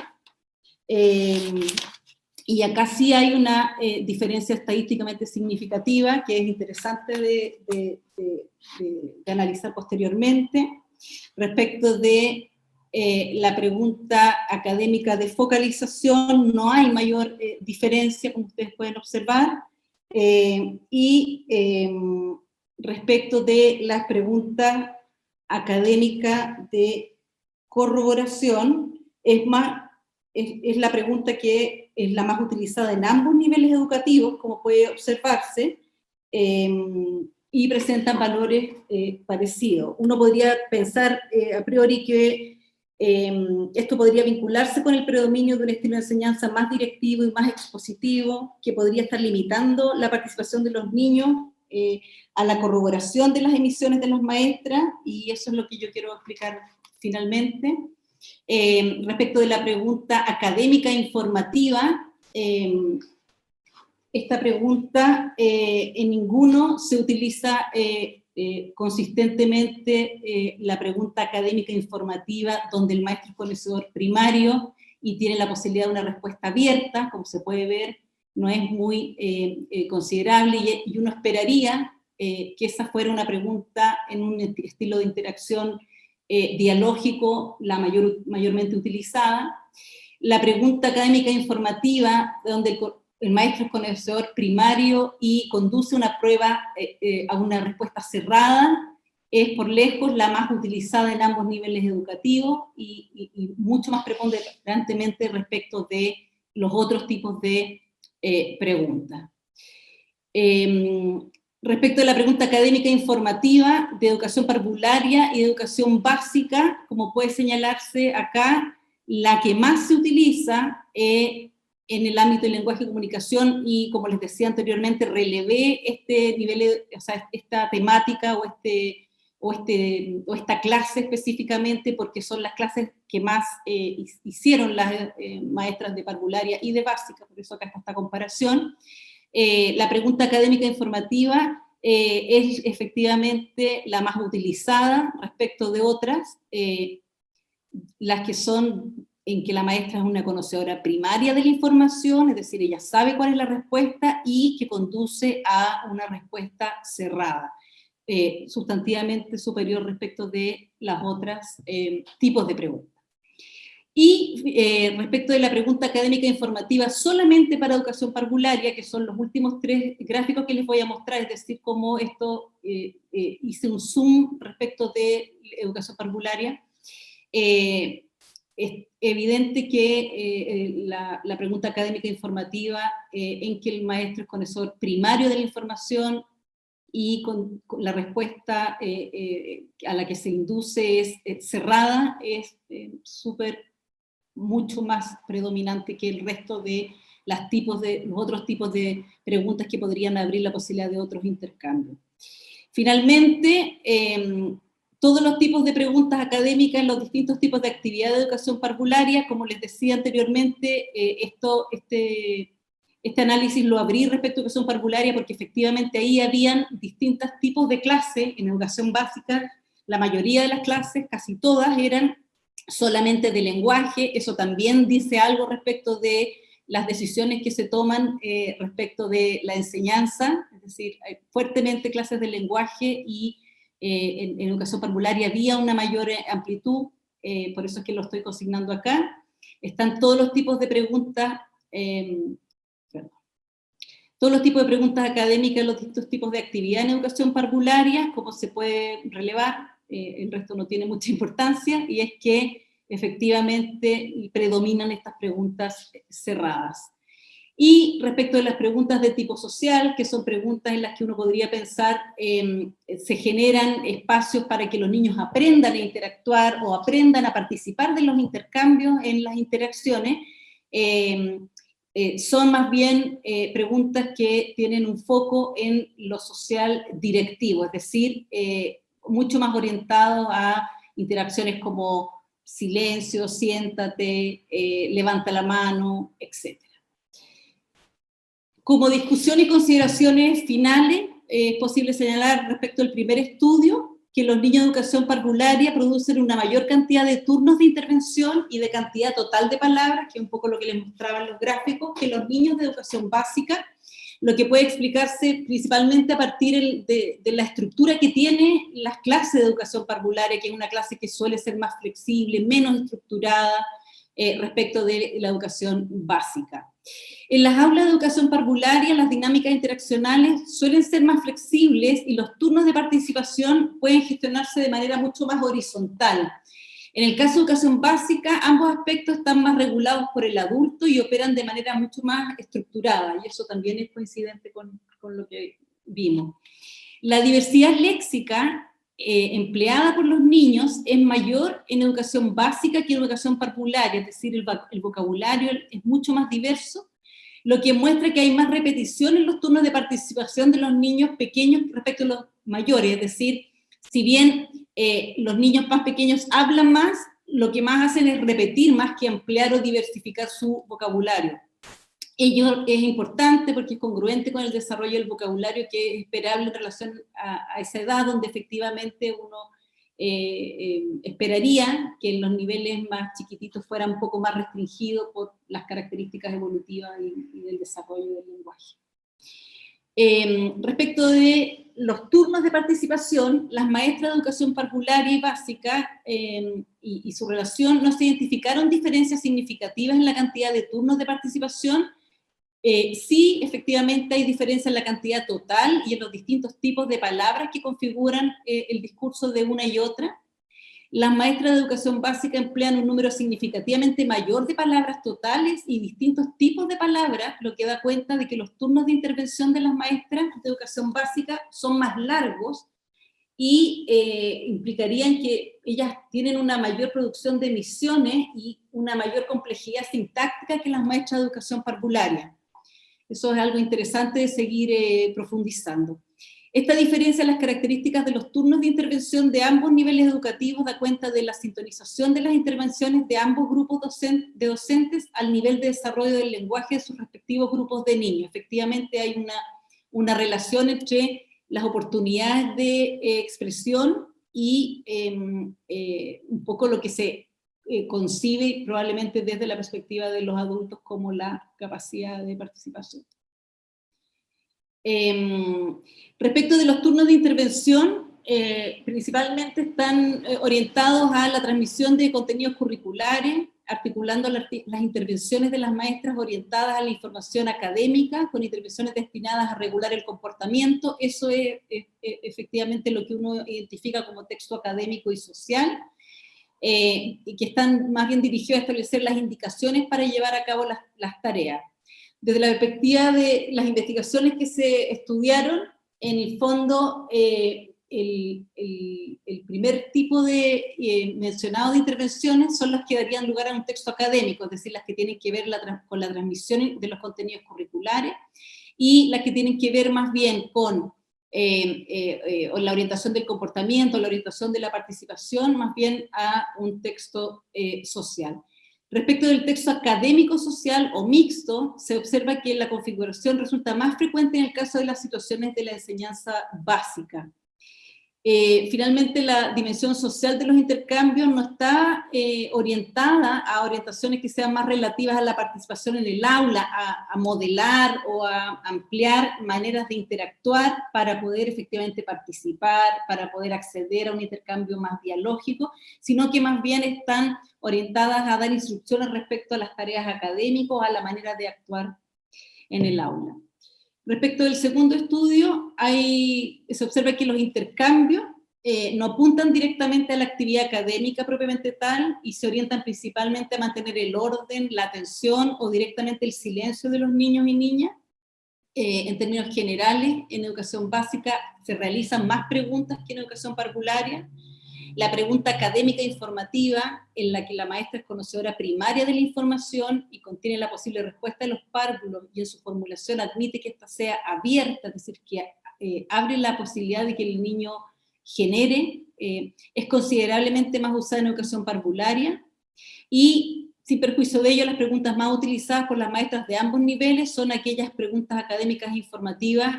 Y acá sí hay una diferencia estadísticamente significativa que es interesante de analizar posteriormente. Respecto de la pregunta académica de focalización, no hay mayor diferencia, como ustedes pueden observar. Y respecto de las preguntas académicas de corroboración, es la pregunta que es la más utilizada en ambos niveles educativos, como puede observarse, y presentan valores parecidos. Uno podría pensar a priori que esto podría vincularse con el predominio de un estilo de enseñanza más directivo y más expositivo, que podría estar limitando la participación de los niños a la corroboración de las emisiones de las maestras, y eso es lo que yo quiero explicar finalmente. Respecto de la pregunta académica informativa, esta pregunta en ninguno se utiliza consistentemente la pregunta académica informativa, donde el maestro es conocedor primario y tiene la posibilidad de una respuesta abierta. Como se puede ver, no es muy considerable, y uno esperaría que esa fuera una pregunta en un estilo de interacción dialógico la mayormente utilizada. La pregunta académica informativa, donde el maestro es conocedor primario y conduce una prueba a una respuesta cerrada, es por lejos la más utilizada en ambos niveles educativos y mucho más preponderantemente respecto de los otros tipos de preguntas. Respecto de la pregunta académica informativa de educación parvularia y de educación básica, como puede señalarse acá, la que más se utiliza en el ámbito del lenguaje y comunicación, y como les decía anteriormente, relevé este nivel, o sea, esta temática o esta clase específicamente, porque son las clases que más hicieron las maestras de parvularia y de básica, por eso acá está esta comparación. La pregunta académica informativa es efectivamente la más utilizada respecto de otras, las que son en que la maestra es una conocedora primaria de la información, es decir, ella sabe cuál es la respuesta y que conduce a una respuesta cerrada, sustantivamente superior respecto de las otras tipos de preguntas. Y respecto de la pregunta académica informativa solamente para educación parvularia, que son los últimos 3 gráficos que les voy a mostrar, es decir, cómo esto hice un zoom respecto de educación parvularia, es evidente que la pregunta académica informativa, en que el maestro es conocedor primario de la información y con la respuesta a la que se induce es cerrada, es mucho más predominante que el resto de los otros tipos de preguntas que podrían abrir la posibilidad de otros intercambios. Finalmente, todos los tipos de preguntas académicas en los distintos tipos de actividad de educación parvularia, como les decía anteriormente, este análisis lo abrí respecto a educación parvularia porque efectivamente ahí habían distintos tipos de clases. En educación básica, la mayoría de las clases, casi todas, eran solamente de lenguaje. Eso también dice algo respecto de las decisiones que se toman respecto de la enseñanza, es decir, hay fuertemente clases de lenguaje y en educación parvularia había una mayor amplitud, por eso es que lo estoy consignando acá. Están todos los tipos de preguntas, todos los tipos de preguntas académicas, los distintos tipos de actividad en educación parvularia, como se puede relevar, el resto no tiene mucha importancia, y es que efectivamente predominan estas preguntas cerradas. Y respecto de las preguntas de tipo social, que son preguntas en las que uno podría pensar, se generan espacios para que los niños aprendan a interactuar o aprendan a participar de los intercambios en las interacciones, son más bien preguntas que tienen un foco en lo social directivo, es decir, mucho más orientado a interacciones como silencio, siéntate, levanta la mano, etc. Como discusión y consideraciones finales, es posible señalar respecto al primer estudio que los niños de educación parvularia producen una mayor cantidad de turnos de intervención y de cantidad total de palabras, que es un poco lo que les mostraban los gráficos, que los niños de educación básica, lo que puede explicarse principalmente a partir de la estructura que tiene las clases de educación parvularia, que es una clase que suele ser más flexible, menos estructurada respecto de la educación básica. En las aulas de educación parvularia, las dinámicas interaccionales suelen ser más flexibles y los turnos de participación pueden gestionarse de manera mucho más horizontal. En el caso de educación básica, ambos aspectos están más regulados por el adulto y operan de manera mucho más estructurada, y eso también es coincidente con lo que vimos. La diversidad léxica empleada por los niños es mayor en educación básica que en educación parvularia, es decir, el vocabulario es mucho más diverso, lo que muestra que hay más repetición en los turnos de participación de los niños pequeños respecto a los mayores, es decir, si bien los niños más pequeños hablan más, lo que más hacen es repetir más que ampliar o diversificar su vocabulario. Ello es importante porque es congruente con el desarrollo del vocabulario que es esperable en relación a esa edad donde efectivamente uno esperaría que en los niveles más chiquititos fuera un poco más restringido por las características evolutivas y del desarrollo del lenguaje. Respecto de los turnos de participación, las maestras de educación parvularia y básica y su relación no se identificaron diferencias significativas en la cantidad de turnos de participación. Sí, efectivamente hay diferencia en la cantidad total y en los distintos tipos de palabras que configuran el discurso de una y otra. Las maestras de educación básica emplean un número significativamente mayor de palabras totales y distintos tipos de palabras, lo que da cuenta de que los turnos de intervención de las maestras de educación básica son más largos y implicarían que ellas tienen una mayor producción de emisiones y una mayor complejidad sintáctica que las maestras de educación parvularia. Eso es algo interesante de seguir profundizando. Esta diferencia en las características de los turnos de intervención de ambos niveles educativos da cuenta de la sintonización de las intervenciones de ambos grupos de docentes al nivel de desarrollo del lenguaje de sus respectivos grupos de niños. Efectivamente hay una relación entre las oportunidades de expresión y un poco lo que se concibe probablemente desde la perspectiva de los adultos como la capacidad de participación. Respecto de los turnos de intervención, principalmente están orientados a la transmisión de contenidos curriculares, articulando las intervenciones de las maestras orientadas a la información académica, con intervenciones destinadas a regular el comportamiento. Eso es efectivamente lo que uno identifica como texto académico y social, y que están más bien dirigidos a establecer las indicaciones para llevar a cabo las tareas. Desde la perspectiva de las investigaciones que se estudiaron, en el fondo, el primer tipo de mencionado de intervenciones son las que darían lugar a un texto académico, es decir, las que tienen que ver con la transmisión de los contenidos curriculares, y las que tienen que ver más bien con la orientación del comportamiento, la orientación de la participación, más bien a un texto social. Respecto del texto académico social o mixto, se observa que la configuración resulta más frecuente en el caso de las situaciones de la enseñanza básica. Finalmente, la dimensión social de los intercambios no está orientada a orientaciones que sean más relativas a la participación en el aula, a modelar o a ampliar maneras de interactuar para poder efectivamente participar, para poder acceder a un intercambio más dialógico, sino que más bien están orientadas a dar instrucciones respecto a las tareas académicas, a la manera de actuar en el aula. Respecto del segundo estudio, se observa que los intercambios no apuntan directamente a la actividad académica propiamente tal, y se orientan principalmente a mantener el orden, la atención o directamente el silencio de los niños y niñas. En términos generales, en educación básica se realizan más preguntas que en educación parvularia. La pregunta académica informativa, en la que la maestra es conocedora primaria de la información y contiene la posible respuesta de los párvulos, y en su formulación admite que ésta sea abierta, es decir, que abre la posibilidad de que el niño genere, es considerablemente más usada en educación parvularia, y sin perjuicio de ello, las preguntas más utilizadas por las maestras de ambos niveles son aquellas preguntas académicas informativas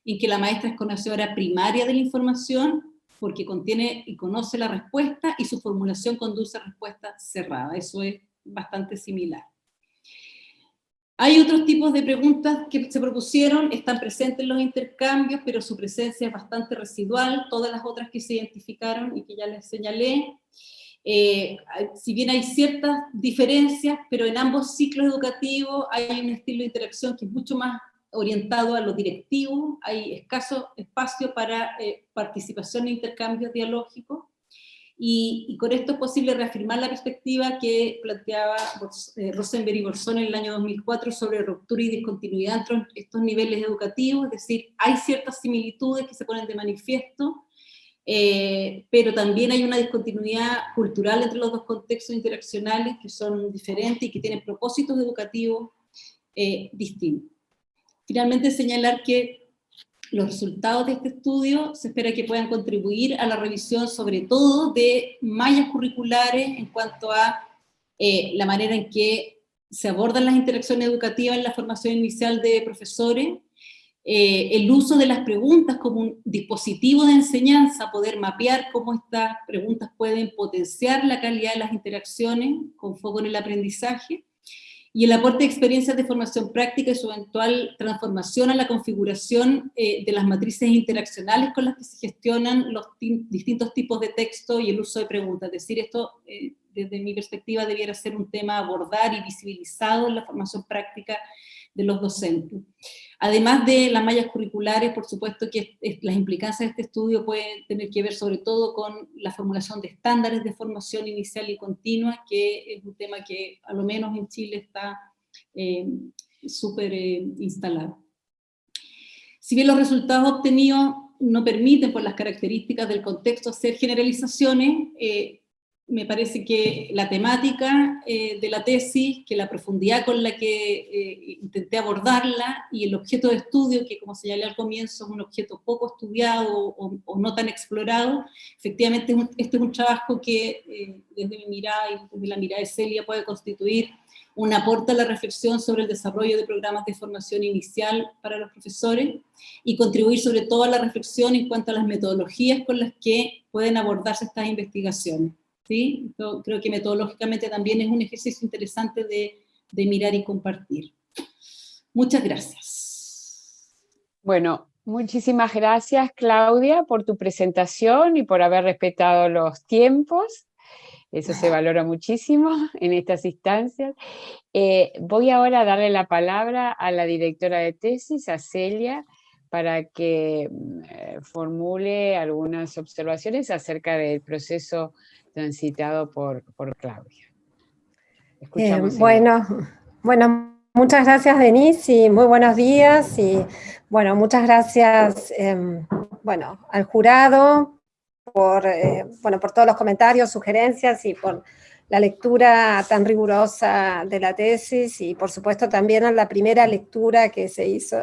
en que la maestra es conocedora primaria de la información, porque contiene y conoce la respuesta, y su formulación conduce a respuesta cerrada. Eso es bastante similar. Hay otros tipos de preguntas que se propusieron, están presentes en los intercambios, pero su presencia es bastante residual. Todas las otras que se identificaron y que ya les señalé, si bien hay ciertas diferencias, pero en ambos ciclos educativos hay un estilo de interacción que es mucho más orientado a lo directivo, hay escaso espacio para participación e intercambios dialógicos, y con esto es posible reafirmar la perspectiva que planteaba Rosenberg y Borzón en el año 2004 sobre ruptura y discontinuidad entre estos niveles educativos, es decir, hay ciertas similitudes que se ponen de manifiesto, pero también hay una discontinuidad cultural entre los dos contextos interaccionales que son diferentes y que tienen propósitos educativos distintos. Finalmente, señalar que los resultados de este estudio se espera que puedan contribuir a la revisión, sobre todo de mallas curriculares en cuanto a la manera en que se abordan las interacciones educativas en la formación inicial de profesores, el uso de las preguntas como un dispositivo de enseñanza, poder mapear cómo estas preguntas pueden potenciar la calidad de las interacciones con foco en el aprendizaje, y el aporte de experiencias de formación práctica y su eventual transformación a la configuración de las matrices interaccionales con las que se gestionan los distintos tipos de texto y el uso de preguntas. Es decir, esto, desde mi perspectiva, debiera ser un tema a abordar y visibilizado en la formación práctica de los docentes. Además de las mallas curriculares, por supuesto que las implicancias de este estudio pueden tener que ver sobre todo con la formulación de estándares de formación inicial y continua, que es un tema que a lo menos en Chile está súper instalado. Si bien los resultados obtenidos no permiten, por las características del contexto, hacer generalizaciones, me parece que la temática de la tesis, que la profundidad con la que intenté abordarla, y el objeto de estudio, que como señalé al comienzo es un objeto poco estudiado o no tan explorado, efectivamente este es un trabajo que desde mi mirada y desde la mirada de Celia puede constituir un aporte a la reflexión sobre el desarrollo de programas de formación inicial para los profesores, y contribuir sobre todo a la reflexión en cuanto a las metodologías con las que pueden abordarse estas investigaciones. ¿Sí? Creo que metodológicamente también es un ejercicio interesante de mirar y compartir. Muchas gracias. Bueno, muchísimas gracias, Claudia, por tu presentación y por haber respetado los tiempos. Eso se valora muchísimo en estas instancias. Voy ahora a darle la palabra a la directora de tesis, a Celia, para que formule algunas observaciones acerca del proceso transitado por Claudia. Escuchamos, Celia. Bueno, muchas gracias, Denise, y muy buenos días, y bueno, muchas gracias al jurado por todos los comentarios, sugerencias y por la lectura tan rigurosa de la tesis, y por supuesto también a la primera lectura que se hizo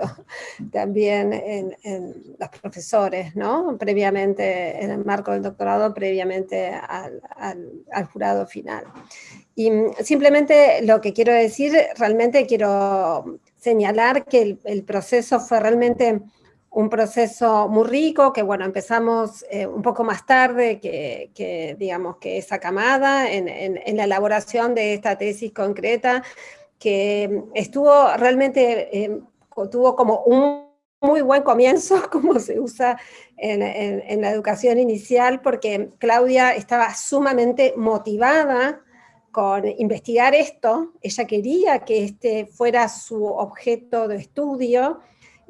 también en los profesores, ¿no? Previamente, en el marco del doctorado, previamente al jurado final. Y simplemente lo que quiero decir, realmente quiero señalar que el proceso fue realmente un proceso muy rico, que bueno, empezamos un poco más tarde que digamos que esa camada en la elaboración de esta tesis concreta, que estuvo realmente, tuvo como un muy buen comienzo, como se usa en la educación inicial, porque Claudia estaba sumamente motivada con investigar esto. Ella quería que este fuera su objeto de estudio,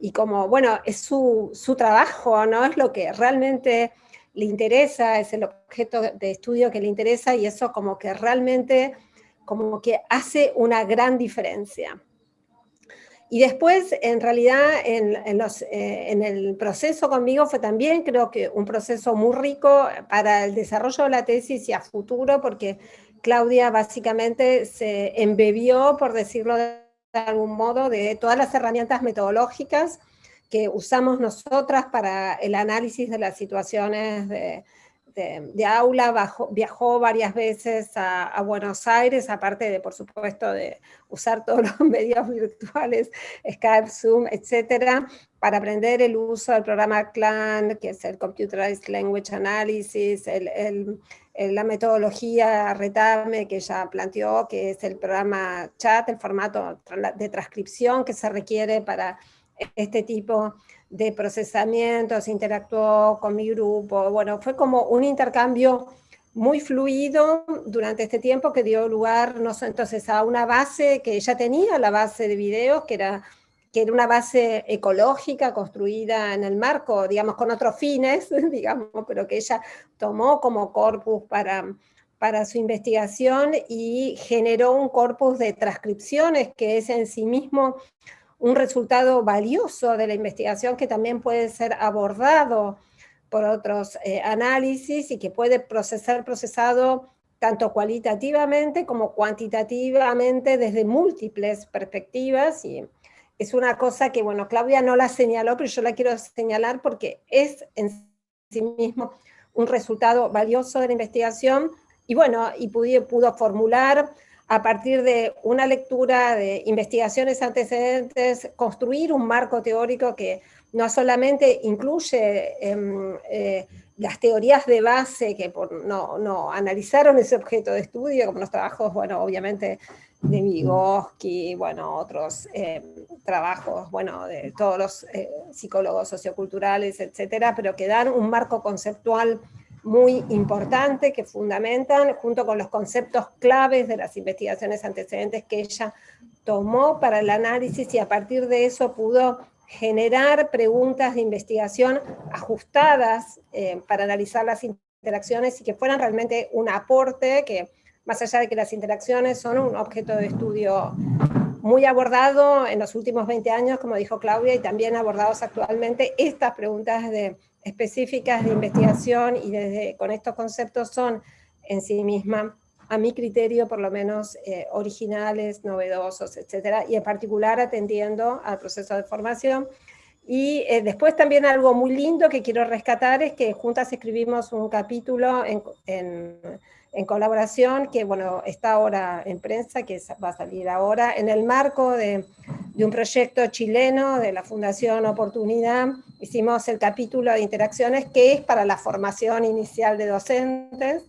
y como, bueno, es su trabajo, ¿no? Es lo que realmente le interesa, es el objeto de estudio que le interesa, y eso como que realmente como que hace una gran diferencia. Y después, en realidad, en el proceso conmigo fue también, creo que un proceso muy rico para el desarrollo de la tesis y a futuro, porque Claudia básicamente se embebió, por decirlo de algún modo, de todas las herramientas metodológicas que usamos nosotras para el análisis de las situaciones de aula. Viajó varias veces a Buenos Aires, aparte de, por supuesto, de usar todos los medios virtuales, Skype, Zoom, etcétera, para aprender el uso del programa CLAN, que es el Computerized Language Analysis, la metodología RETAME que ella planteó, que es el programa chat, el formato de transcripción que se requiere para este tipo de procesamientos. Interactuó con mi grupo. Bueno, fue como un intercambio muy fluido durante este tiempo, que dio lugar no sé, entonces a una base que ella tenía, la base de videos, que era una base ecológica construida en el marco, digamos, con otros fines, digamos, pero que ella tomó como corpus para su investigación, y generó un corpus de transcripciones que es en sí mismo un resultado valioso de la investigación, que también puede ser abordado por otros análisis, y que puede ser procesado tanto cualitativamente como cuantitativamente desde múltiples perspectivas. Y es una cosa que, bueno, Claudia no la señaló, pero yo la quiero señalar porque es en sí mismo un resultado valioso de la investigación. Y bueno, y pudo formular a partir de una lectura de investigaciones antecedentes, construir un marco teórico que no solamente incluye las teorías de base que no analizaron ese objeto de estudio, como los trabajos, bueno, obviamente de Vygotsky, bueno, otros trabajos, bueno, de todos los psicólogos socioculturales, etcétera, pero que dan un marco conceptual muy importante, que fundamentan, junto con los conceptos claves de las investigaciones antecedentes que ella tomó para el análisis, y a partir de eso pudo generar preguntas de investigación ajustadas para analizar las interacciones, y que fueran realmente un aporte, que más allá de que las interacciones son un objeto de estudio muy abordado en los últimos 20 años, como dijo Claudia, y también abordados actualmente, estas preguntas específicas de investigación y con estos conceptos son en sí mismas, a mi criterio por lo menos, originales, novedosos, etcétera, y en particular atendiendo al proceso de formación. Y después también algo muy lindo que quiero rescatar es que juntas escribimos un capítulo en colaboración, que bueno, está ahora en prensa, que va a salir ahora, en el marco de un proyecto chileno de la Fundación Oportunidad. Hicimos el capítulo de interacciones, que es para la formación inicial de docentes,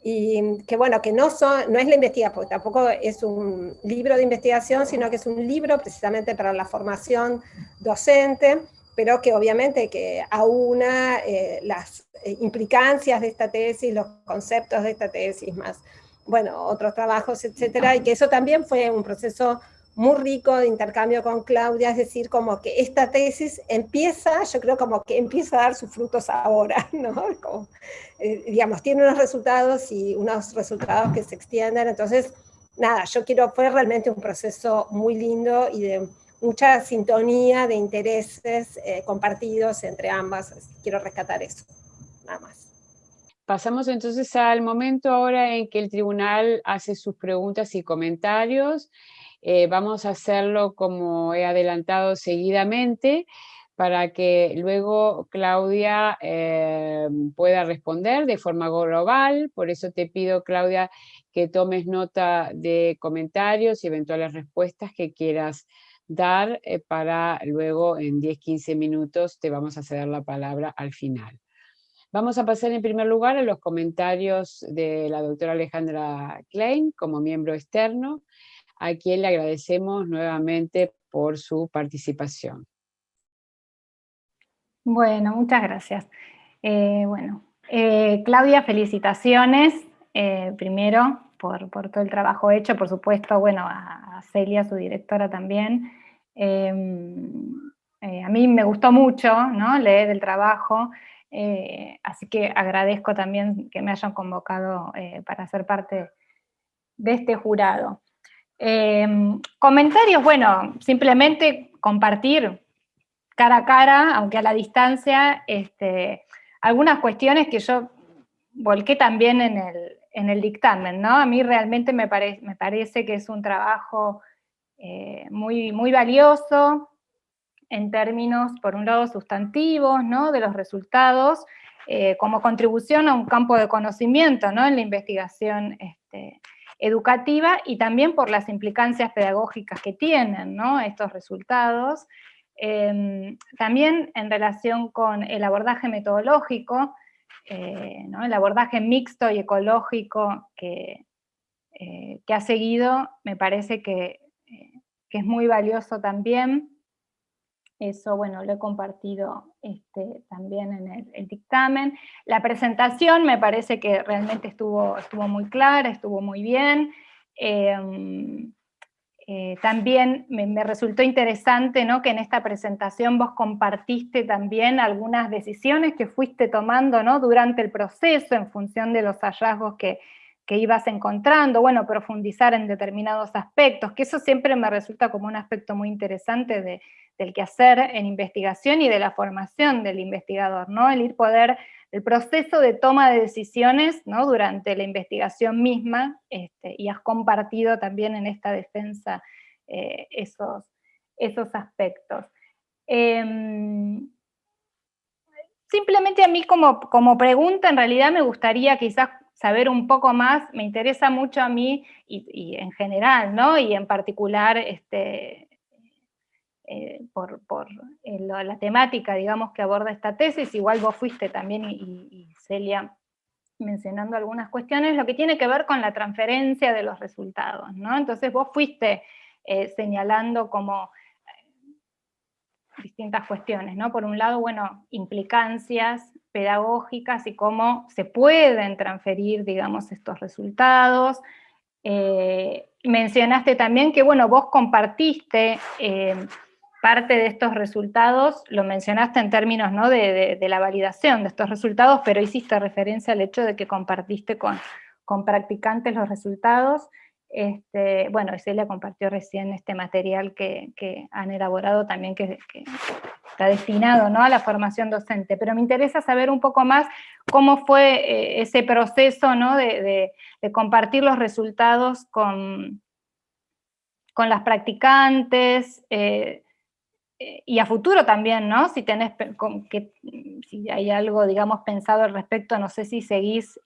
y que bueno, que no es la investigación, porque tampoco es un libro de investigación, sino que es un libro precisamente para la formación docente, pero que obviamente que aúna las implicancias de esta tesis, los conceptos de esta tesis, más, bueno, otros trabajos, etcétera, y que eso también fue un proceso muy rico de intercambio con Claudia, es decir, como que esta tesis empieza, yo creo como que empieza a dar sus frutos ahora, ¿no? Como, digamos, tiene unos resultados y unos resultados que se extienden, entonces, nada, fue realmente un proceso muy lindo y de mucha sintonía de intereses compartidos entre ambas, quiero rescatar eso, nada más. Pasamos entonces al momento ahora en que el tribunal hace sus preguntas y comentarios. Vamos a hacerlo como he adelantado seguidamente para que luego Claudia pueda responder de forma global. Por eso te pido, Claudia, que tomes nota de comentarios y eventuales respuestas que quieras dar para luego en 10-15 minutos te vamos a ceder la palabra al final. Vamos a pasar en primer lugar a los comentarios de la doctora Alejandra Klein como miembro externo, a quien le agradecemos nuevamente por su participación. Bueno, muchas gracias. Claudia, felicitaciones, primero, por todo el trabajo hecho, por supuesto, bueno, a Celia, su directora también. A mí me gustó mucho, ¿no?, leer el trabajo, así que agradezco también que me hayan convocado para ser parte de este jurado. Comentarios, bueno, simplemente compartir cara a cara, aunque a la distancia, algunas cuestiones que yo volqué también en el dictamen, ¿no? A mí realmente me parece que es un trabajo muy, muy valioso en términos, por un lado, sustantivos, ¿no?, de los resultados, como contribución a un campo de conocimiento, ¿no?, en la investigación educativa, y también por las implicancias pedagógicas que tienen, ¿no?, estos resultados. También en relación con el abordaje metodológico, ¿no?, el abordaje mixto y ecológico que ha seguido, me parece que es muy valioso también. Eso, bueno, lo he compartido también en el dictamen. La presentación me parece que realmente estuvo muy clara, estuvo muy bien. También me resultó interesante, ¿no?, que en esta presentación vos compartiste también algunas decisiones que fuiste tomando, ¿no?, durante el proceso en función de los hallazgos que ibas encontrando, bueno, profundizar en determinados aspectos, que eso siempre me resulta como un aspecto muy interesante del quehacer en investigación y de la formación del investigador, ¿no?, el proceso de toma de decisiones, ¿no?, durante la investigación misma, y has compartido también en esta defensa esos aspectos. Simplemente a mí como pregunta, en realidad me gustaría quizás saber un poco más, me interesa mucho a mí, y en general, ¿no?, y en particular por la temática, digamos, que aborda esta tesis. Igual vos fuiste también, y Celia, mencionando algunas cuestiones, lo que tiene que ver con la transferencia de los resultados, ¿no? Entonces vos fuiste señalando como distintas cuestiones, ¿no? Por un lado, bueno, implicancias pedagógicas y cómo se pueden transferir, digamos, estos resultados. Mencionaste también que, bueno, vos compartiste parte de estos resultados, lo mencionaste en términos, ¿no?, de la validación de estos resultados, pero hiciste referencia al hecho de que compartiste con practicantes los resultados. Bueno, Celia compartió recién este material que han elaborado también, que está destinado, ¿no?, a la formación docente, pero me interesa saber un poco más cómo fue ese proceso, ¿no?, de compartir los resultados con las practicantes, y a futuro también, ¿no? Si si hay algo, digamos, pensado al respecto, no sé si seguís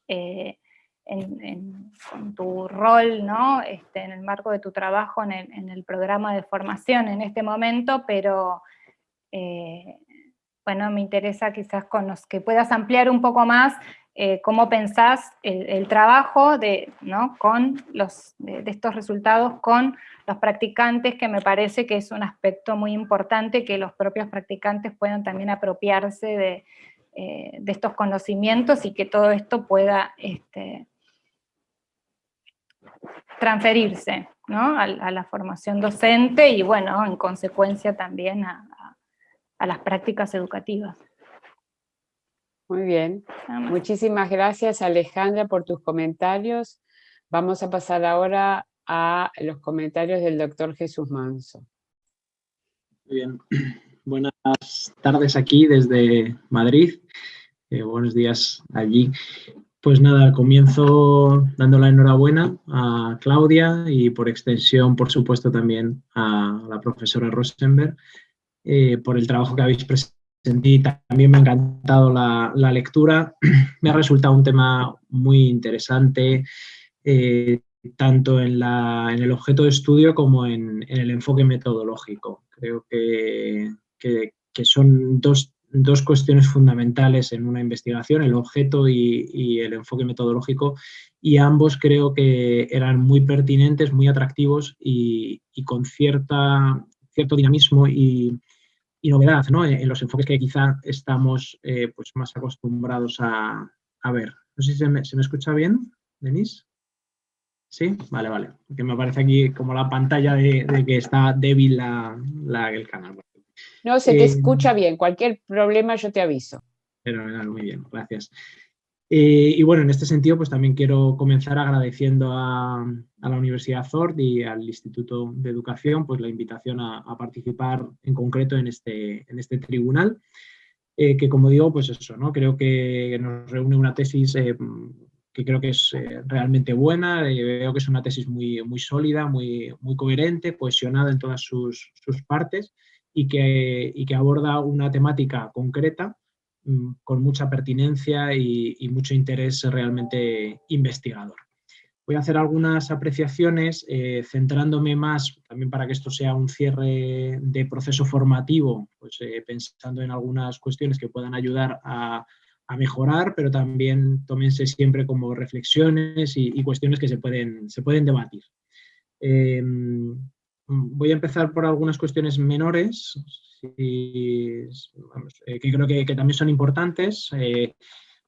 con tu rol, ¿no?, en el marco de tu trabajo en el programa de formación en este momento, pero bueno, me interesa quizás que puedas ampliar un poco más cómo pensás el trabajo ¿no? con de estos resultados con los practicantes, que me parece que es un aspecto muy importante, que los propios practicantes puedan también apropiarse de estos conocimientos y que todo esto pueda transferirse, ¿no? a la formación docente y, bueno, en consecuencia también a las prácticas educativas. Muy bien. Muchísimas gracias, Alejandra, por tus comentarios. Vamos a pasar ahora a los comentarios del doctor Jesús Manso. Muy bien. Buenas tardes aquí desde Madrid. Buenos días allí. Pues nada, comienzo dando la enhorabuena a Claudia y por extensión, por supuesto, también a la profesora Rosenberg por el trabajo que habéis presentado. También me ha encantado la lectura. Me ha resultado un tema muy interesante, tanto en el objeto de estudio como en el enfoque metodológico. Creo que son dos cuestiones fundamentales en una investigación, el objeto y el enfoque metodológico, y ambos creo que eran muy pertinentes, muy atractivos y con cierto dinamismo y novedad, ¿no? En los enfoques que quizá estamos pues más acostumbrados a ver. No sé si se me escucha bien, Denise. ¿Sí? Vale. Porque me aparece aquí como la pantalla de que está débil el canal. No, se te escucha bien. Cualquier problema yo te aviso. Fenomenal, muy bien, gracias. Y bueno, en este sentido, pues también quiero comenzar agradeciendo a la Universidad ZORT y al Instituto de Educación pues la invitación a participar en concreto en este tribunal, que como digo, pues eso, ¿no? Creo que nos reúne una tesis que creo que es realmente buena, veo que es una tesis muy, muy sólida, muy, muy coherente, cohesionada en todas sus partes y que aborda una temática concreta con mucha pertinencia y mucho interés realmente investigador. Voy a hacer algunas apreciaciones centrándome más, también para que esto sea un cierre de proceso formativo, pues pensando en algunas cuestiones que puedan ayudar a mejorar, pero también tómense siempre como reflexiones y cuestiones que se pueden debatir. Voy a empezar por algunas cuestiones menores, que creo que también son importantes.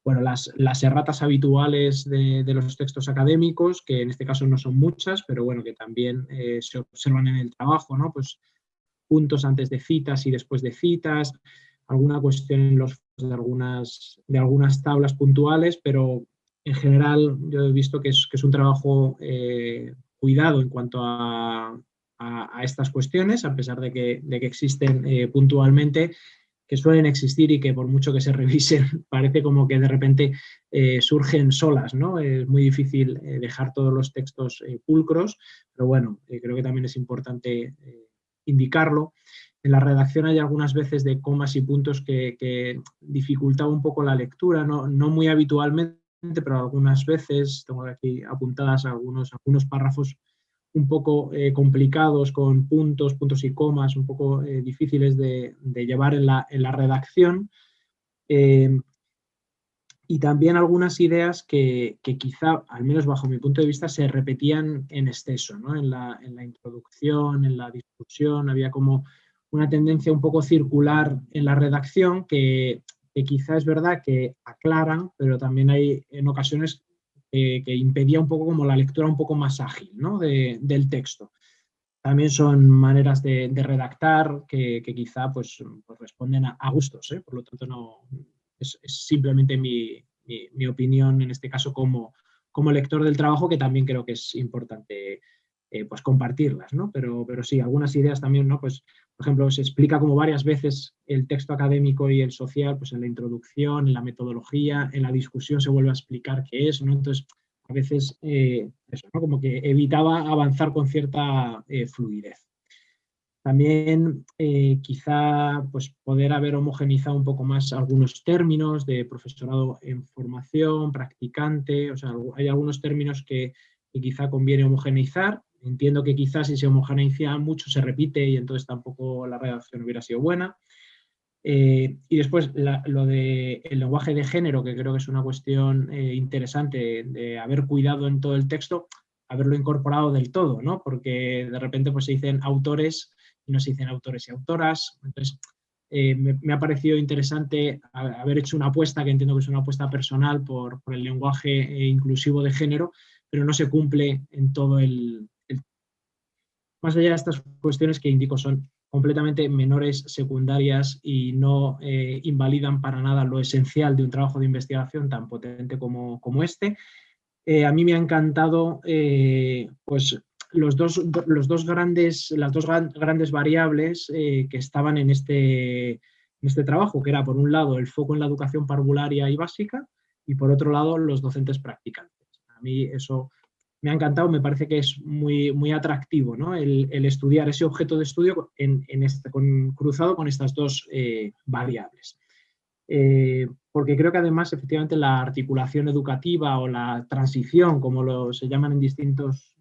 Bueno, las erratas habituales de los textos académicos, que en este caso no son muchas, pero bueno, que también se observan en el trabajo, ¿no? Pues puntos antes de citas y después de citas, alguna cuestión en de algunas tablas puntuales, pero en general yo he visto que es un trabajo cuidado en cuanto a estas cuestiones, a pesar de que existen puntualmente, que suelen existir y que por mucho que se revisen parece como que de repente surgen solas, ¿no? Es muy difícil dejar todos los textos pulcros, pero bueno, creo que también es importante indicarlo. En la redacción hay algunas veces de comas y puntos que dificultaba un poco la lectura, no muy habitualmente, pero algunas veces, tengo aquí apuntadas algunos párrafos un poco complicados con puntos y comas, un poco difíciles de llevar en la redacción. Y también algunas ideas que quizá, al menos bajo mi punto de vista, se repetían en exceso, ¿no? En la introducción, en la discusión, había como una tendencia un poco circular en la redacción que quizá es verdad que aclara, pero también hay en ocasiones que impedía un poco como la lectura un poco más ágil, ¿no? del texto. También son maneras de redactar que quizá pues responden a gustos, ¿eh? Por lo tanto, no es simplemente mi opinión en este caso como lector del trabajo, que también creo que es importante pues compartirlas, ¿no? Pero sí, algunas ideas también, ¿no? Pues, por ejemplo, se explica como varias veces el texto académico y el social, pues en la introducción, en la metodología, en la discusión se vuelve a explicar qué es, ¿no? Entonces, a veces, eso, ¿no? Como que evitaba avanzar con cierta fluidez. También quizá pues, poder haber homogeneizado un poco más algunos términos de profesorado en formación, practicante, o sea, hay algunos términos que quizá conviene homogeneizar. Entiendo que quizás si se homogeneiza mucho se repite y entonces tampoco la redacción hubiera sido buena. Y después lo del lenguaje de género, que creo que es una cuestión interesante de haber cuidado en todo el texto, haberlo incorporado del todo, ¿no? Porque de repente pues, se dicen autores y no se dicen autores y autoras. Entonces, me ha parecido interesante haber hecho una apuesta, que entiendo que es una apuesta personal por el lenguaje inclusivo de género, pero no se cumple en todo el... Más allá de estas cuestiones que indico son completamente menores, secundarias y no invalidan para nada lo esencial de un trabajo de investigación tan potente como este. A mí me ha encantado pues, las dos grandes variables que estaban en este trabajo, que era por un lado el foco en la educación parvularia y básica y por otro lado los docentes practicantes. A mí eso me ha encantado, me parece que es muy, muy atractivo, ¿no? el estudiar ese objeto de estudio cruzado con estas dos variables. Porque creo que además efectivamente la articulación educativa o la transición, como se llaman en distintos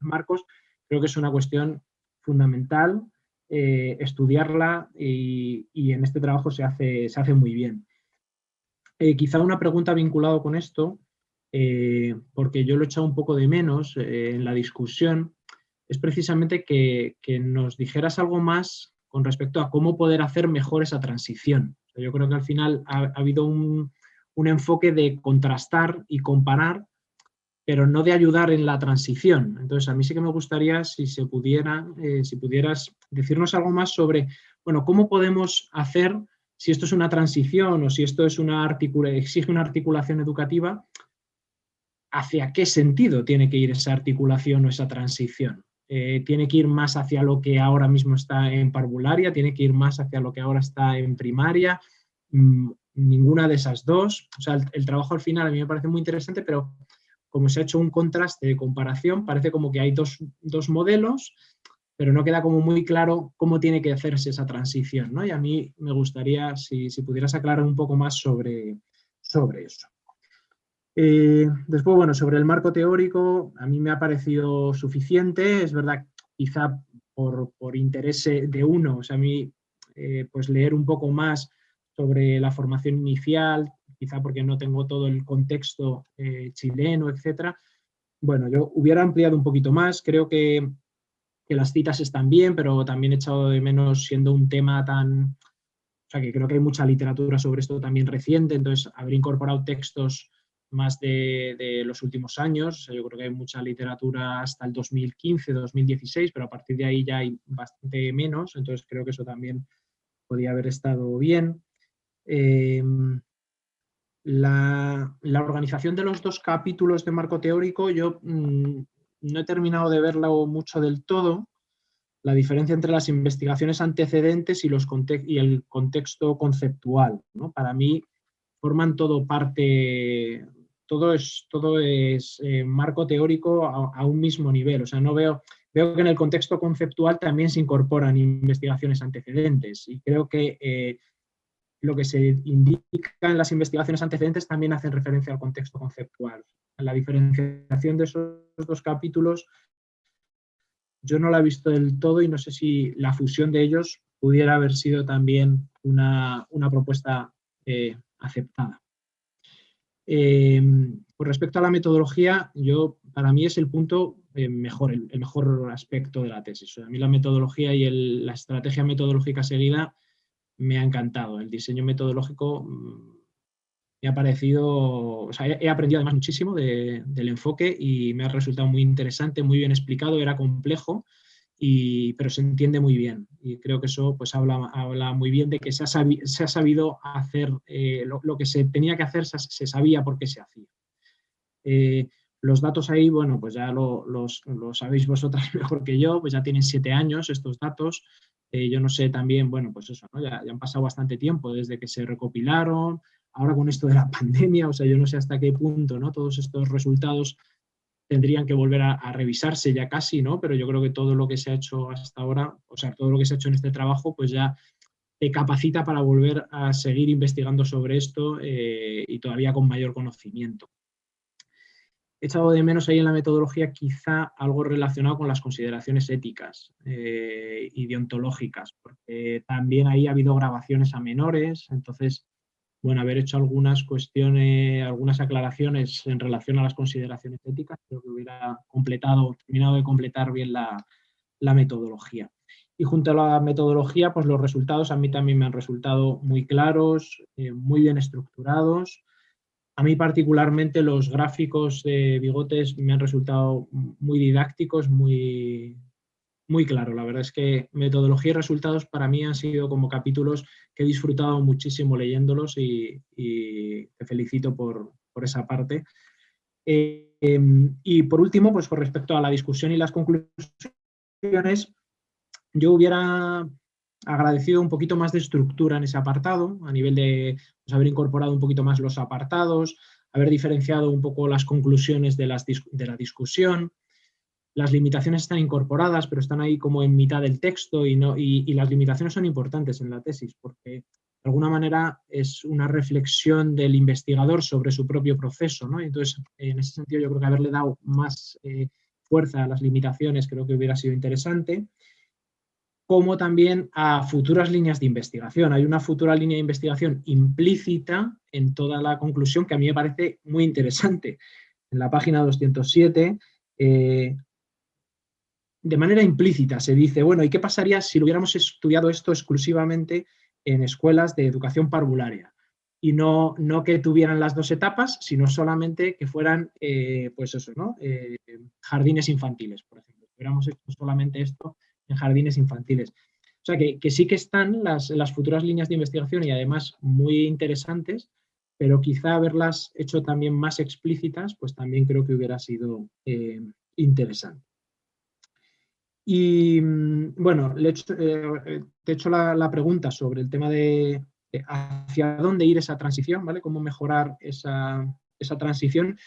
marcos, creo que es una cuestión fundamental estudiarla y en este trabajo se hace muy bien. Quizá una pregunta vinculada con esto, porque yo lo he echado un poco de menos en la discusión, es precisamente que nos dijeras algo más con respecto a cómo poder hacer mejor esa transición. O sea, yo creo que al final ha habido un enfoque de contrastar y comparar, pero no de ayudar en la transición. Entonces, a mí sí que me gustaría si pudieras decirnos algo más sobre, bueno, cómo podemos hacer, si esto es una transición o si esto es exige una articulación educativa, ¿hacia qué sentido tiene que ir esa articulación o esa transición? ¿Tiene que ir más hacia lo que ahora mismo está en parvularia? ¿Tiene que ir más hacia lo que ahora está en primaria? Ninguna de esas dos. O sea, el trabajo al final a mí me parece muy interesante, pero como se ha hecho un contraste de comparación, parece como que hay dos modelos, pero no queda como muy claro cómo tiene que hacerse esa transición, ¿no? Y a mí me gustaría si pudieras aclarar un poco más sobre eso. Después, bueno, sobre el marco teórico, a mí me ha parecido suficiente. Es verdad, quizá por interés de uno, o sea, a mí pues leer un poco más sobre la formación inicial, quizá porque no tengo todo el contexto chileno, etcétera. Bueno, yo hubiera ampliado un poquito más. Creo que las citas están bien, pero también he echado de menos, siendo un tema tan... O sea, que creo que hay mucha literatura sobre esto también reciente, entonces haber incorporado textos más de los últimos años. O sea, yo creo que hay mucha literatura hasta el 2015, 2016, pero a partir de ahí ya hay bastante menos, entonces creo que eso también podía haber estado bien. La organización de los dos capítulos de marco teórico, yo no he terminado de verlo mucho del todo. La diferencia entre las investigaciones antecedentes y el contexto conceptual, ¿no? Para mí forman todo parte, todo es marco teórico a un mismo nivel. O sea, no veo que en el contexto conceptual también se incorporan investigaciones antecedentes y creo que lo que se indica en las investigaciones antecedentes también hacen referencia al contexto conceptual. La diferenciación de esos dos capítulos yo no la he visto del todo y no sé si la fusión de ellos pudiera haber sido también una propuesta aceptada. Con respecto a la metodología, para mí es el punto mejor, el mejor aspecto de la tesis. A mí la metodología y la estrategia metodológica seguida me ha encantado. El diseño metodológico me ha parecido, o sea, he aprendido además muchísimo del enfoque y me ha resultado muy interesante, muy bien explicado, era complejo, pero se entiende muy bien. Y creo que eso pues habla muy bien de que se ha sabido hacer lo que se tenía que hacer, se sabía por qué se hacía. Los datos ahí, bueno, pues ya lo sabéis vosotras mejor que yo, pues ya tienen 7 años estos datos. Yo no sé también, bueno, pues eso, ¿no? Ya han pasado bastante tiempo desde que se recopilaron. Ahora con esto de la pandemia, o sea, yo no sé hasta qué punto, ¿no? Todos estos resultados tendrían que volver a revisarse ya casi, ¿no? Pero yo creo que todo lo que se ha hecho hasta ahora, o sea, todo lo que se ha hecho en este trabajo, pues ya te capacita para volver a seguir investigando sobre esto y todavía con mayor conocimiento. he echado de menos ahí en la metodología quizá algo relacionado con las consideraciones éticas y deontológicas, porque también ahí ha habido grabaciones a menores, entonces, bueno, haber hecho algunas cuestiones, algunas aclaraciones en relación a las consideraciones éticas, creo que hubiera terminado de completar bien la metodología. Y junto a la metodología, pues los resultados a mí también me han resultado muy claros, muy bien estructurados. A mí particularmente los gráficos de Bigotes me han resultado muy didácticos, muy claro. La verdad es que metodología y resultados para mí han sido como capítulos que he disfrutado muchísimo leyéndolos y te felicito por esa parte. Y por último, pues con respecto a la discusión y las conclusiones, yo hubiera agradecido un poquito más de estructura en ese apartado, a nivel de pues, haber incorporado un poquito más los apartados, haber diferenciado un poco las conclusiones de la discusión. Las limitaciones están incorporadas, pero están ahí como en mitad del texto y las limitaciones son importantes en la tesis, porque de alguna manera es una reflexión del investigador sobre su propio proceso, ¿no? Entonces, en ese sentido, yo creo que haberle dado más fuerza a las limitaciones creo que hubiera sido interesante, como también a futuras líneas de investigación. Hay una futura línea de investigación implícita en toda la conclusión que a mí me parece muy interesante. En la página 207, de manera implícita se dice, bueno, ¿y qué pasaría si lo hubiéramos estudiado esto exclusivamente en escuelas de educación parvularia? Y no que tuvieran las dos etapas, sino solamente que fueran, pues eso, ¿no? Jardines infantiles, por ejemplo. Hubiéramos hecho solamente esto en jardines infantiles. O sea, que sí que están las futuras líneas de investigación y además muy interesantes, pero quizá haberlas hecho también más explícitas, pues también creo que hubiera sido interesante. Y bueno, te he hecho la pregunta sobre el tema de hacia dónde ir esa transición, ¿vale? Cómo mejorar esa transición.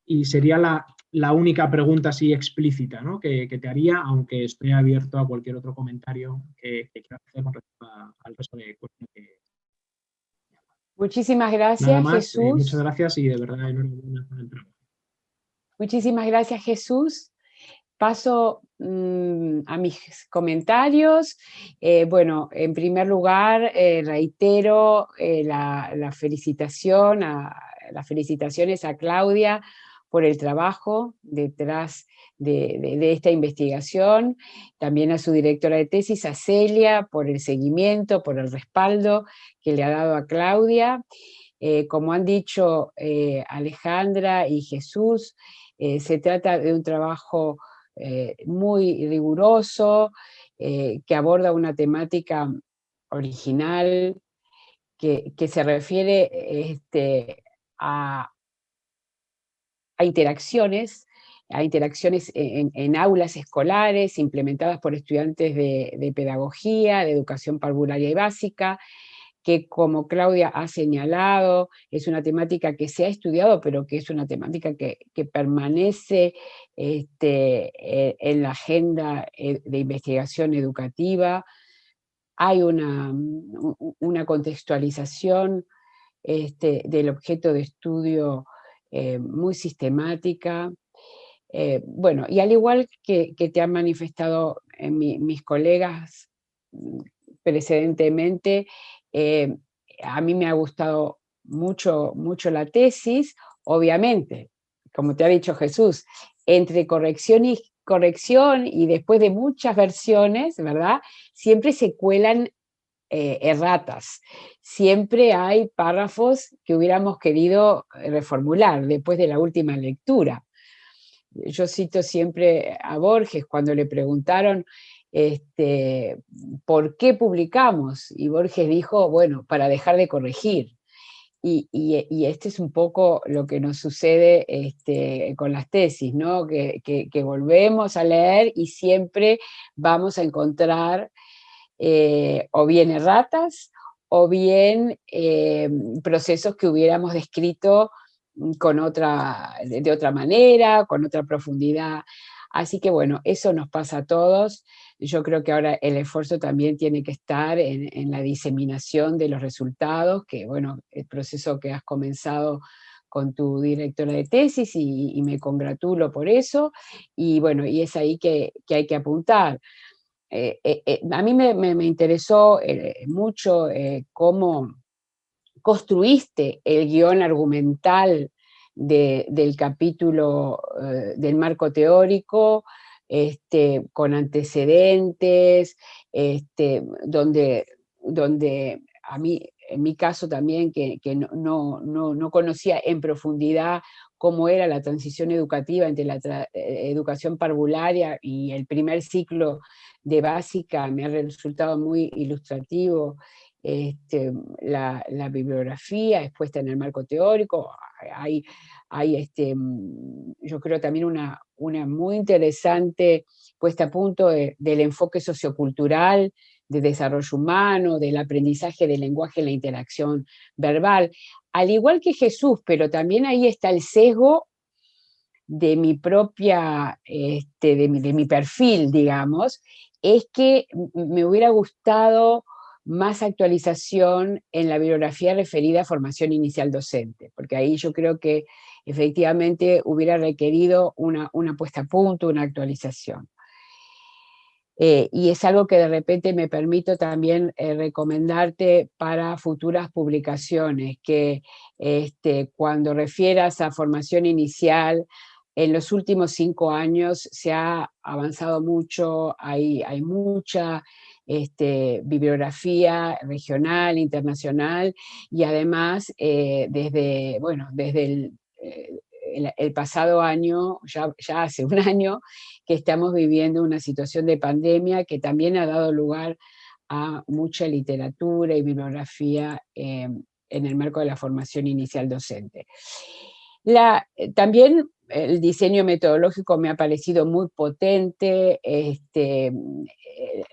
Y sería la única pregunta así explícita, ¿no? que te haría, aunque estoy abierto a cualquier otro comentario que quieras hacer con respecto al resto de cuestiones que... Muchísimas Nada gracias, más, muchas Jesús. gracias y de verdad enhorabuena por el trabajo. Muchísimas gracias, Jesús. Paso a mis comentarios. Bueno, en primer lugar, reitero las felicitaciones a Claudia por el trabajo detrás de esta investigación, también a su directora de tesis, a Celia, por el seguimiento, por el respaldo que le ha dado a Claudia. Como han dicho Alejandra y Jesús, se trata de un trabajo muy riguroso, que aborda una temática original, que se refiere a interacciones en aulas escolares implementadas por estudiantes de pedagogía, de educación parvularia y básica, que como Claudia ha señalado, es una temática que se ha estudiado, pero que es una temática que permanece en la agenda de investigación educativa. Hay una contextualización del objeto de estudio muy sistemática. Bueno, y al igual que te han manifestado mis colegas precedentemente, a mí me ha gustado mucho la tesis, obviamente, como te ha dicho Jesús, entre corrección y después de muchas versiones, ¿verdad? Siempre se cuelan erratas. Siempre hay párrafos que hubiéramos querido reformular después de la última lectura. Yo cito siempre a Borges cuando le preguntaron ¿por qué publicamos? Y Borges dijo, bueno, para dejar de corregir. Y este es un poco lo que nos sucede con las tesis, ¿no? Que volvemos a leer y siempre vamos a encontrar o bien erratas o bien procesos que hubiéramos descrito de otra manera, con otra profundidad. Así que bueno, eso nos pasa a todos. Yo creo que ahora el esfuerzo también tiene que estar en la diseminación de los resultados, que bueno, el proceso que has comenzado con tu directora de tesis y me congratulo por eso, y bueno, y es ahí que hay que apuntar. A mí me interesó mucho cómo construiste el guión argumental del capítulo del marco teórico, con antecedentes, donde a mí, en mi caso también, que no conocía en profundidad cómo era la transición educativa entre la educación parvularia y el primer ciclo de básica, me ha resultado muy ilustrativo. La bibliografía expuesta en el marco teórico, hay yo creo también una muy interesante puesta a punto del enfoque sociocultural, de desarrollo humano, del aprendizaje del lenguaje y la interacción verbal, al igual que Jesús, pero también ahí está el sesgo de mi propia, de mi perfil, digamos, es que me hubiera gustado más actualización en la bibliografía referida a formación inicial docente, porque ahí yo creo que efectivamente hubiera requerido una puesta a punto, una actualización. Y es algo que de repente me permito también recomendarte para futuras publicaciones, que cuando refieras a formación inicial, en los últimos 5 años se ha avanzado mucho, hay mucha bibliografía regional, internacional, y además desde el pasado año, ya hace un año, que estamos viviendo una situación de pandemia que también ha dado lugar a mucha literatura y bibliografía en el marco de la formación inicial docente. También el diseño metodológico me ha parecido muy potente,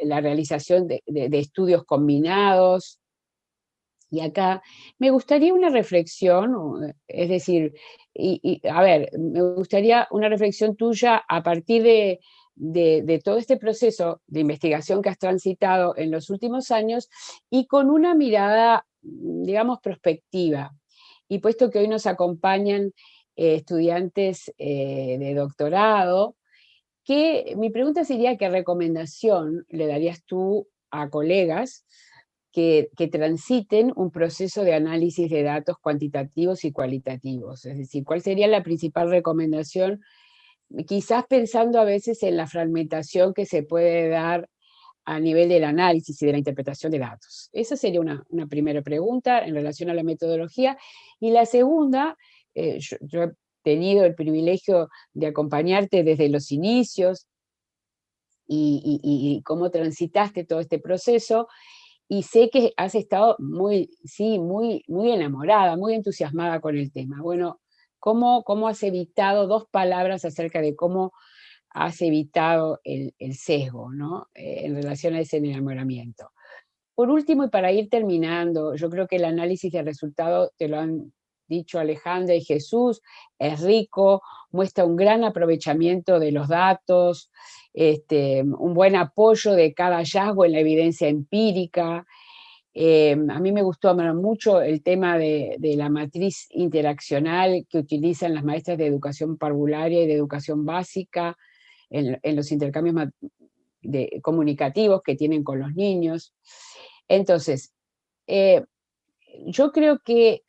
la realización de estudios combinados. Y acá me gustaría una reflexión, es decir, a ver, me gustaría una reflexión tuya a partir de todo este proceso de investigación que has transitado en los últimos años y con una mirada, digamos, prospectiva. Y puesto que hoy nos acompañan estudiantes de doctorado, mi pregunta sería: ¿qué recomendación le darías tú a colegas que transiten un proceso de análisis de datos cuantitativos y cualitativos? Es decir, ¿cuál sería la principal recomendación? Quizás pensando a veces en la fragmentación que se puede dar a nivel del análisis y de la interpretación de datos. Esa sería una primera pregunta en relación a la metodología. Y la segunda, yo he tenido el privilegio de acompañarte desde los inicios y cómo transitaste todo este proceso, y sé que has estado muy enamorada, muy entusiasmada con el tema. Bueno, ¿cómo has evitado, 2 palabras acerca de cómo has evitado el sesgo, ¿no? En relación a ese enamoramiento? Por último, y para ir terminando, yo creo que el análisis de resultados, te lo han dicho Alejandra y Jesús, es rico, muestra un gran aprovechamiento de los datos, un buen apoyo de cada hallazgo en la evidencia empírica. A mí me gustó mucho el tema de la matriz interaccional que utilizan las maestras de educación parvularia y de educación básica en los intercambios comunicativos que tienen con los niños. Entonces, yo creo que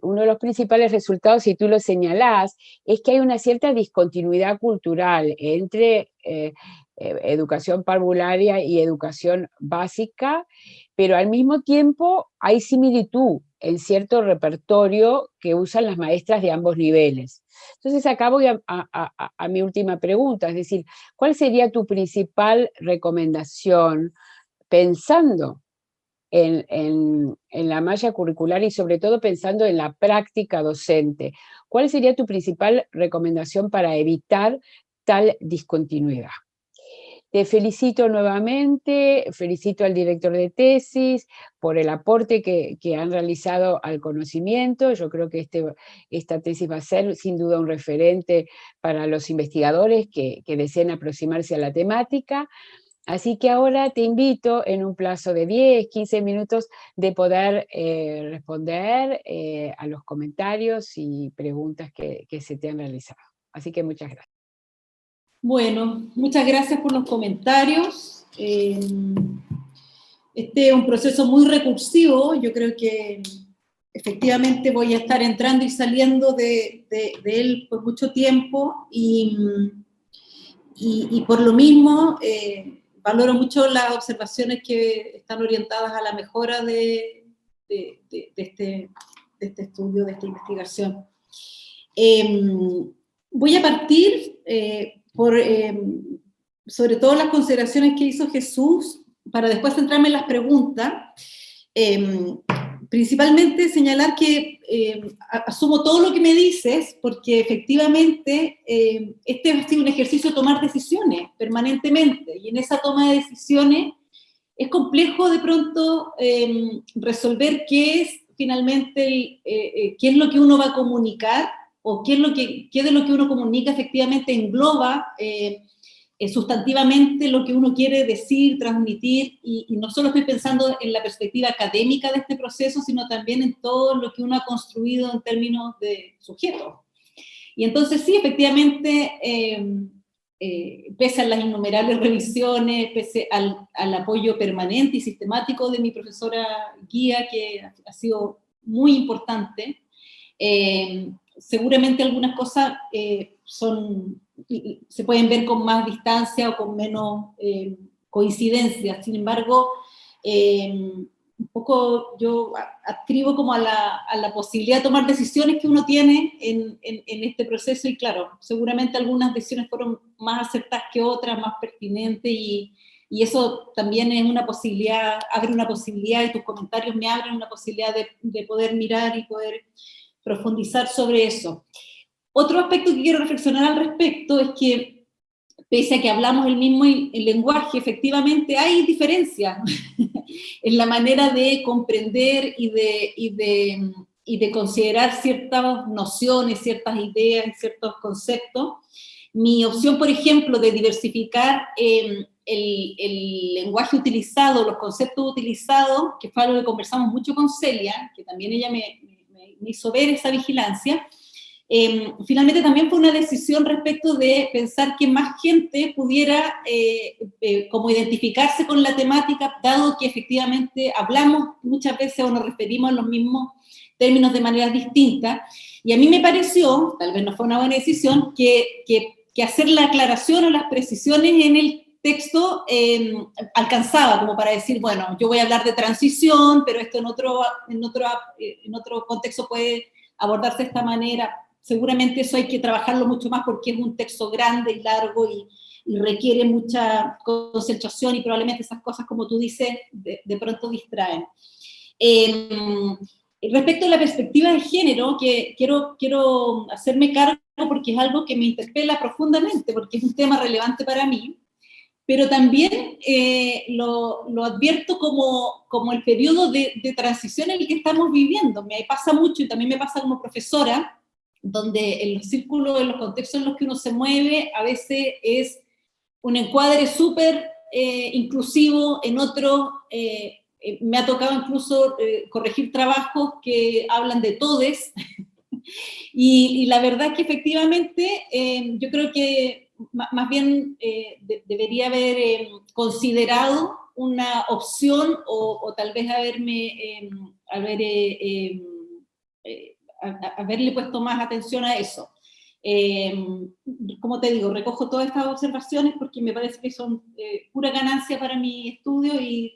uno de los principales resultados, si tú lo señalás, es que hay una cierta discontinuidad cultural entre educación parvularia y educación básica, pero al mismo tiempo hay similitud en cierto repertorio que usan las maestras de ambos niveles. Entonces acá voy a mi última pregunta, es decir, ¿cuál sería tu principal recomendación pensando en la malla curricular y sobre todo pensando en la práctica docente? ¿Cuál sería tu principal recomendación para evitar tal discontinuidad? Te felicito nuevamente, felicito al director de tesis por el aporte que han realizado al conocimiento. Yo creo que esta tesis va a ser sin duda un referente para los investigadores que deseen aproximarse a la temática. Así que ahora te invito en un plazo de 10, 15 minutos de poder responder a los comentarios y preguntas que se te han realizado. Así que muchas gracias. Bueno, muchas gracias por los comentarios. Este es un proceso muy recursivo, yo creo que efectivamente voy a estar entrando y saliendo de él por mucho tiempo y por lo mismo valoro mucho las observaciones que están orientadas a la mejora de este estudio, de esta investigación. Voy a partir sobre todo las consideraciones que hizo Jesús, para después centrarme en las preguntas. Principalmente señalar que asumo todo lo que me dices, porque efectivamente este ha sido un ejercicio de tomar decisiones permanentemente, y en esa toma de decisiones es complejo de pronto resolver qué es finalmente, qué es lo que uno va a comunicar, o qué de lo que uno comunica efectivamente engloba sustantivamente lo que uno quiere decir, transmitir, y no solo estoy pensando en la perspectiva académica de este proceso, sino también en todo lo que uno ha construido en términos de sujeto. Y entonces sí, efectivamente, pese a las innumerables revisiones, pese al apoyo permanente y sistemático de mi profesora guía, que ha sido muy importante, seguramente algunas cosas se pueden ver con más distancia o con menos coincidencia. Sin embargo, un poco yo adscribo como a la posibilidad de tomar decisiones que uno tiene en este proceso, y claro, seguramente algunas decisiones fueron más acertadas que otras, más pertinentes, y eso también es una posibilidad, abre una posibilidad, y tus comentarios me abren una posibilidad de poder mirar y poder profundizar sobre eso. Otro aspecto que quiero reflexionar al respecto es que, pese a que hablamos el mismo lenguaje, efectivamente hay diferencias en la manera de comprender y de considerar ciertas nociones, ciertas ideas, ciertos conceptos. Mi opción, por ejemplo, de diversificar el lenguaje utilizado, los conceptos utilizados, que fue algo que conversamos mucho con Celia, que también ella me hizo ver esa vigilancia, finalmente también fue una decisión respecto de pensar que más gente pudiera como identificarse con la temática, dado que efectivamente hablamos muchas veces o nos referimos a los mismos términos de maneras distintas, y a mí me pareció, tal vez no fue una buena decisión, que hacer la aclaración o las precisiones en el texto alcanzaba como para decir, bueno, yo voy a hablar de transición, pero esto en otro contexto puede abordarse de esta manera. Seguramente eso hay que trabajarlo mucho más porque es un texto grande y largo y requiere mucha concentración, y probablemente esas cosas, como tú dices, de pronto distraen. Respecto a la perspectiva de género, que quiero hacerme cargo porque es algo que me interpela profundamente, porque es un tema relevante para mí, pero también lo advierto como el periodo de transición en el que estamos viviendo. Me pasa mucho, y también me pasa como profesora, donde en los círculos, en los contextos en los que uno se mueve, a veces es un encuadre súper inclusivo, en otro me ha tocado incluso corregir trabajos que hablan de todes, y la verdad es que efectivamente yo creo que más bien debería haber considerado una opción, o tal vez haberle puesto más atención a eso. Como te digo, recojo todas estas observaciones porque me parece que son pura ganancia para mi estudio, y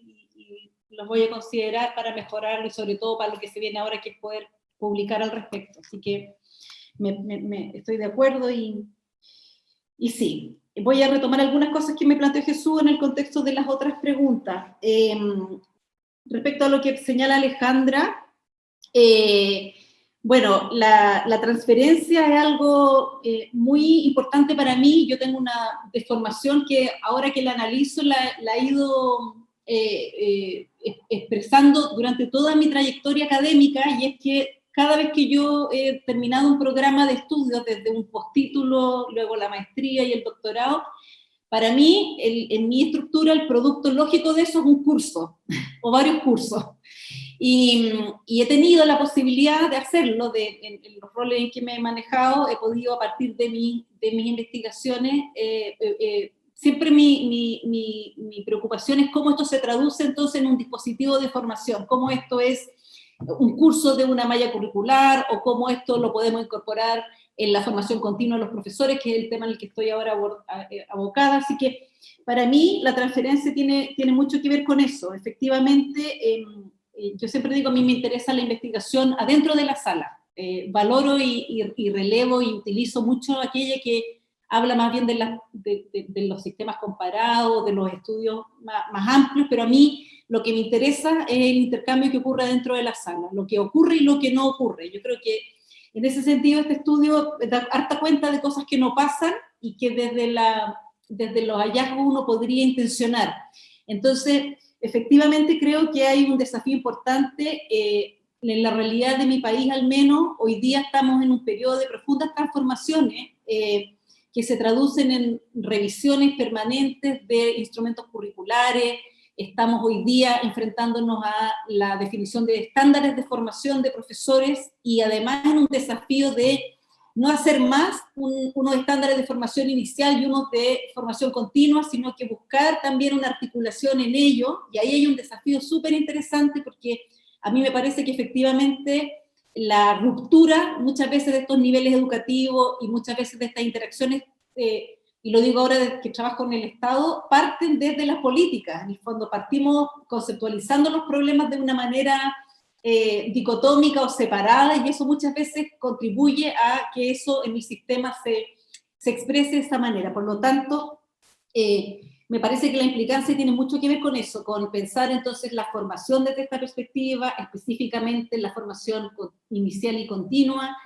los voy a considerar para mejorarlo, y sobre todo para lo que se viene ahora, que es poder publicar al respecto. Así que estoy de acuerdo, y sí, voy a retomar algunas cosas que me planteó Jesús en el contexto de las otras preguntas. Respecto a lo que señala Alejandra, bueno, la transferencia es algo muy importante para mí. Yo tengo una deformación que ahora que la analizo la he ido expresando durante toda mi trayectoria académica, y es que cada vez que yo he terminado un programa de estudios, desde un postítulo, luego la maestría y el doctorado, Para mí, en mi estructura, el producto lógico de eso es un curso, o varios cursos. Y he tenido la posibilidad de hacerlo, en los roles en que me he manejado, he podido a partir de mis investigaciones, siempre mi preocupación es cómo esto se traduce entonces en un dispositivo de formación, cómo esto es un curso de una malla curricular, o cómo esto lo podemos incorporar en la formación continua de los profesores, que es el tema en el que estoy ahora abocada. Así que para mí la transferencia tiene mucho que ver con eso. Efectivamente, yo siempre digo, a mí me interesa la investigación adentro de la sala. Valoro y relevo y utilizo mucho aquella que habla más bien de los sistemas comparados, de los estudios más amplios, pero a mí lo que me interesa es el intercambio que ocurre dentro de la sala, lo que ocurre y lo que no ocurre. Yo creo que en ese sentido este estudio da harta cuenta de cosas que no pasan y que desde los hallazgos uno podría intencionar. Entonces, efectivamente creo que hay un desafío importante. En la realidad de mi país al menos, hoy día estamos en un periodo de profundas transformaciones que se traducen en revisiones permanentes de instrumentos curriculares. Estamos hoy día enfrentándonos a la definición de estándares de formación de profesores, y además en un desafío de no hacer más unos estándares de formación inicial y unos de formación continua, sino que buscar también una articulación en ello, y ahí hay un desafío súper interesante, porque a mí me parece que efectivamente la ruptura muchas veces de estos niveles educativos y muchas veces de estas interacciones, y lo digo ahora que trabajo en el Estado, parten desde las políticas. En el fondo partimos conceptualizando los problemas de una manera dicotómica o separada, y eso muchas veces contribuye a que eso en el sistema se exprese de esa manera. Por lo tanto, me parece que la implicancia tiene mucho que ver con eso, con pensar entonces la formación desde esta perspectiva, específicamente la formación inicial y continua,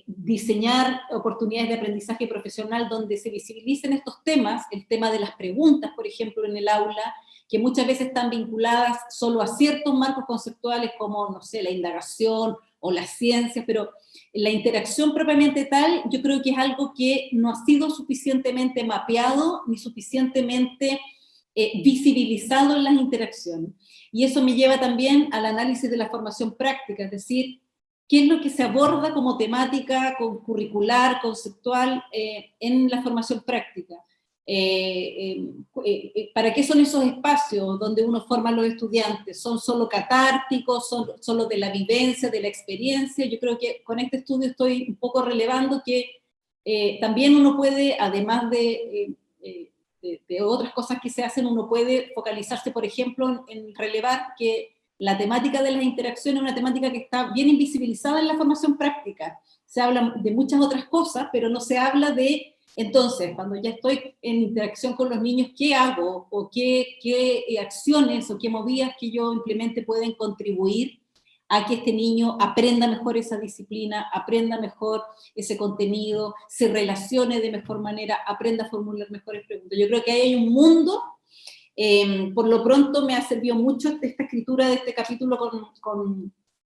diseñar oportunidades de aprendizaje profesional donde se visibilicen estos temas, el tema de las preguntas, por ejemplo, en el aula, que muchas veces están vinculadas solo a ciertos marcos conceptuales como, no sé, la indagación o las ciencias, pero la interacción propiamente tal, yo creo que es algo que no ha sido suficientemente mapeado ni suficientemente visibilizado en las interacciones. Y eso me lleva también al análisis de la formación práctica, es decir, qué es lo que se aborda como temática curricular, conceptual, en la formación práctica. ¿Para qué son esos espacios donde uno forma a los estudiantes? ¿Son solo catárticos? ¿Son solo de la vivencia, de la experiencia? Yo creo que con este estudio estoy un poco relevando que también uno puede, además de otras cosas que se hacen, uno puede focalizarse, por ejemplo, en relevar que la temática de las interacciones es una temática que está bien invisibilizada en la formación práctica. Se habla de muchas otras cosas, pero no se habla de, entonces, cuando ya estoy en interacción con los niños, ¿qué hago? ¿O qué acciones o qué movidas que yo implemente pueden contribuir a que este niño aprenda mejor esa disciplina, aprenda mejor ese contenido, se relacione de mejor manera, aprenda a formular mejores preguntas? Yo creo que ahí hay un mundo. Por lo pronto me ha servido mucho esta escritura de este capítulo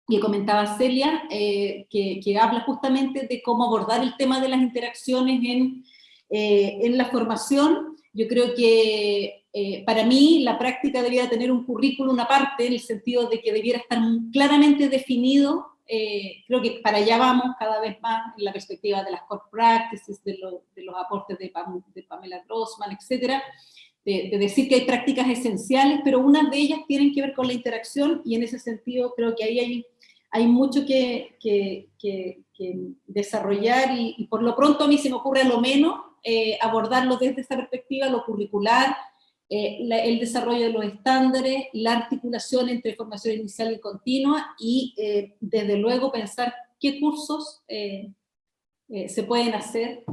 que comentaba Celia, que habla justamente de cómo abordar el tema de las interacciones en la formación. Yo creo que para mí la práctica debiera tener un currículum aparte, en el sentido de que debiera estar claramente definido. Creo que para allá vamos cada vez más en la perspectiva de las core practices, de los aportes de Pamela Grossman, etcétera, de decir que hay prácticas esenciales, pero unas de ellas tienen que ver con la interacción, y en ese sentido creo que ahí hay mucho que desarrollar, y por lo pronto a mí se me ocurre a lo menos abordarlo desde esa perspectiva, lo curricular, el desarrollo de los estándares, la articulación entre formación inicial y continua, y desde luego pensar qué cursos se pueden hacer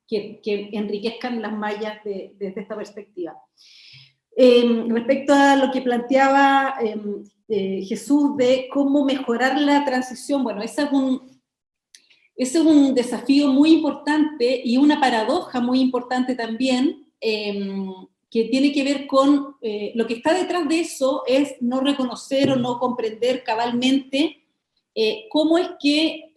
que enriquezcan las mallas desde esta perspectiva. Respecto a lo que planteaba Jesús de cómo mejorar la transición, bueno, ese es un desafío muy importante y una paradoja muy importante también, que tiene que ver con lo que está detrás de eso, es no reconocer o no comprender cabalmente cómo es que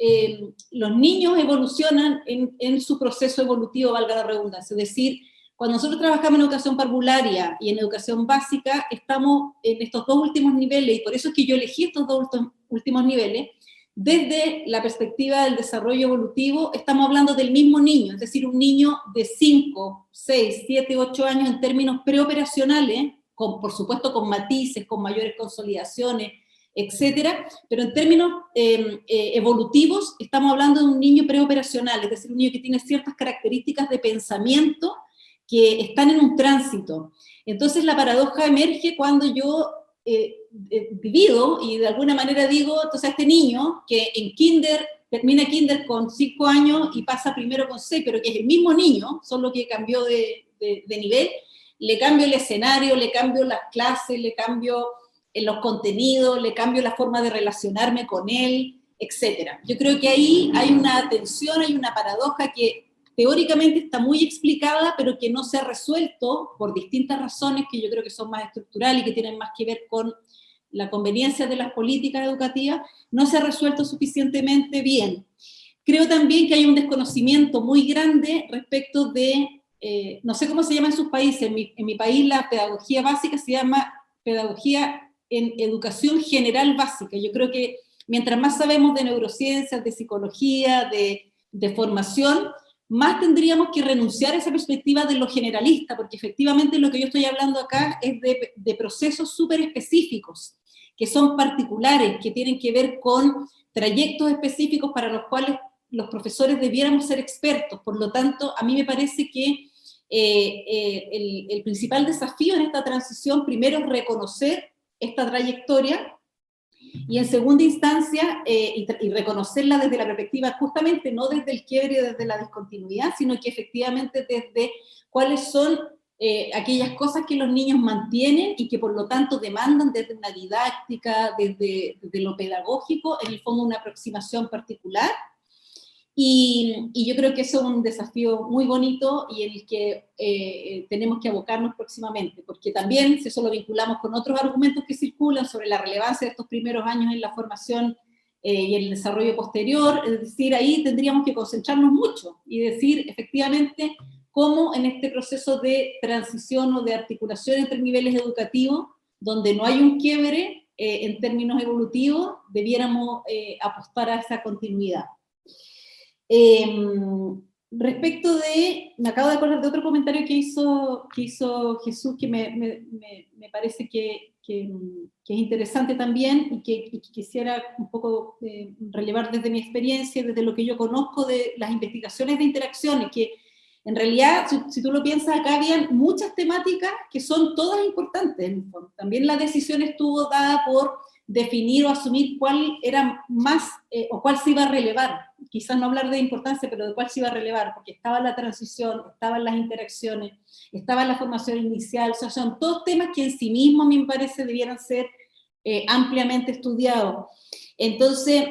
los niños evolucionan en su proceso evolutivo, valga la redundancia. Es decir, cuando nosotros trabajamos en educación parvularia y en educación básica, estamos en estos dos últimos niveles, y por eso es que yo elegí estos dos últimos niveles. Desde la perspectiva del desarrollo evolutivo, estamos hablando del mismo niño, es decir, un niño de 5, 6, 7, 8 años en términos preoperacionales, por supuesto con matices, con mayores consolidaciones, etcétera, pero en términos evolutivos estamos hablando de un niño preoperacional, es decir, un niño que tiene ciertas características de pensamiento que están en un tránsito. Entonces la paradoja emerge cuando yo divido y de alguna manera digo, entonces a este niño que en kinder, termina kinder con 5 años y pasa primero con 6, pero que es el mismo niño, solo que cambió de nivel, le cambio el escenario, le cambio las clases, le cambio los contenidos, le cambio la forma de relacionarme con él, etc. Yo creo que ahí hay una tensión, hay una paradoja que teóricamente está muy explicada, pero que no se ha resuelto por distintas razones que yo creo que son más estructurales y que tienen más que ver con la conveniencia de las políticas educativas, no se ha resuelto suficientemente bien. Creo también que hay un desconocimiento muy grande respecto de, no sé cómo se llama en sus países, en mi país la pedagogía básica se llama pedagogía en educación general básica. Yo creo que mientras más sabemos de neurociencias, de psicología, de formación, más tendríamos que renunciar a esa perspectiva de lo generalista, porque efectivamente lo que yo estoy hablando acá es de procesos súper específicos, que son particulares, que tienen que ver con trayectos específicos para los cuales los profesores debiéramos ser expertos. Por lo tanto, a mí me parece que el principal desafío en esta transición, primero, es reconocer esta trayectoria, y en segunda instancia, y reconocerla desde la perspectiva, justamente no desde el quiebre, desde la discontinuidad, sino que efectivamente desde cuáles son aquellas cosas que los niños mantienen y que por lo tanto demandan desde una didáctica, desde lo pedagógico, en el fondo una aproximación particular. Y yo creo que eso es un desafío muy bonito y en el que tenemos que abocarnos próximamente, porque también, si eso lo vinculamos con otros argumentos que circulan sobre la relevancia de estos primeros años en la formación y el desarrollo posterior, es decir, ahí tendríamos que concentrarnos mucho y decir efectivamente cómo en este proceso de transición o de articulación entre niveles educativos, donde no hay un quiebre en términos evolutivos, debiéramos apostar a esa continuidad. Respecto de, me acabo de acordar de otro comentario que hizo Jesús, que me parece que es interesante también y que quisiera un poco relevar desde mi experiencia, desde lo que yo conozco de las investigaciones de interacciones, que en realidad, si tú lo piensas, acá habían muchas temáticas que son todas importantes en el fondo. También la decisión estuvo dada por definir o asumir cuál era más, o cuál se iba a relevar. Quizás no hablar de importancia, pero de cuál se iba a relevar, porque estaba la transición, estaban las interacciones, estaba la formación inicial, o sea, son todos temas que en sí mismos, a mí me parece, debieran ser ampliamente estudiados. Entonces,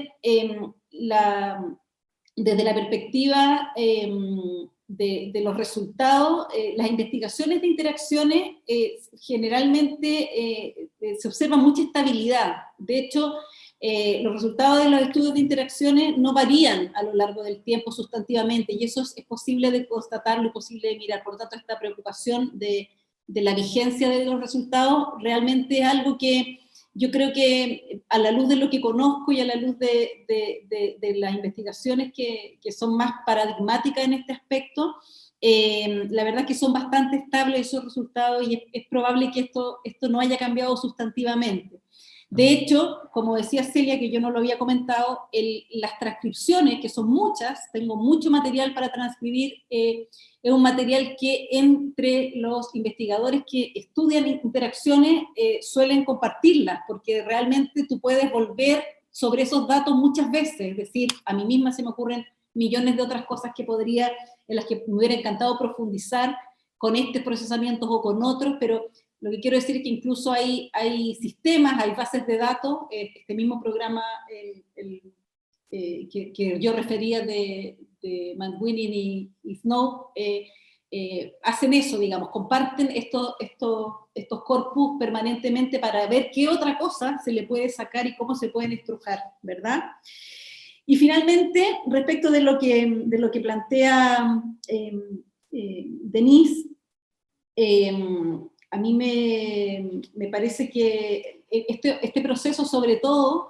desde la perspectiva de los resultados, las investigaciones de interacciones generalmente se observa mucha estabilidad. De hecho, los resultados de los estudios de interacciones no varían a lo largo del tiempo sustantivamente, y eso es posible de constatarlo, es posible de mirar. Por lo tanto, esta preocupación de la vigencia de los resultados realmente es algo que yo creo que a la luz de lo que conozco y a la luz de las investigaciones que son más paradigmáticas en este aspecto, la verdad es que son bastante estables esos resultados y es probable que esto no haya cambiado sustantivamente. De hecho, como decía Celia, que yo no lo había comentado, las transcripciones, que son muchas, tengo mucho material para transcribir, es un material que entre los investigadores que estudian interacciones suelen compartirlas, porque realmente tú puedes volver sobre esos datos muchas veces, es decir, a mí misma se me ocurren millones de otras cosas en las que me hubiera encantado profundizar con estos procesamientos o con otros, pero lo que quiero decir es que incluso hay sistemas, hay bases de datos, este mismo programa que yo refería de McWinning y Snow, hacen eso, digamos, comparten estos corpus permanentemente para ver qué otra cosa se le puede sacar y cómo se pueden estrujar, ¿verdad? Y finalmente, respecto de lo que plantea Denise, a mí me parece que este proceso, sobre todo,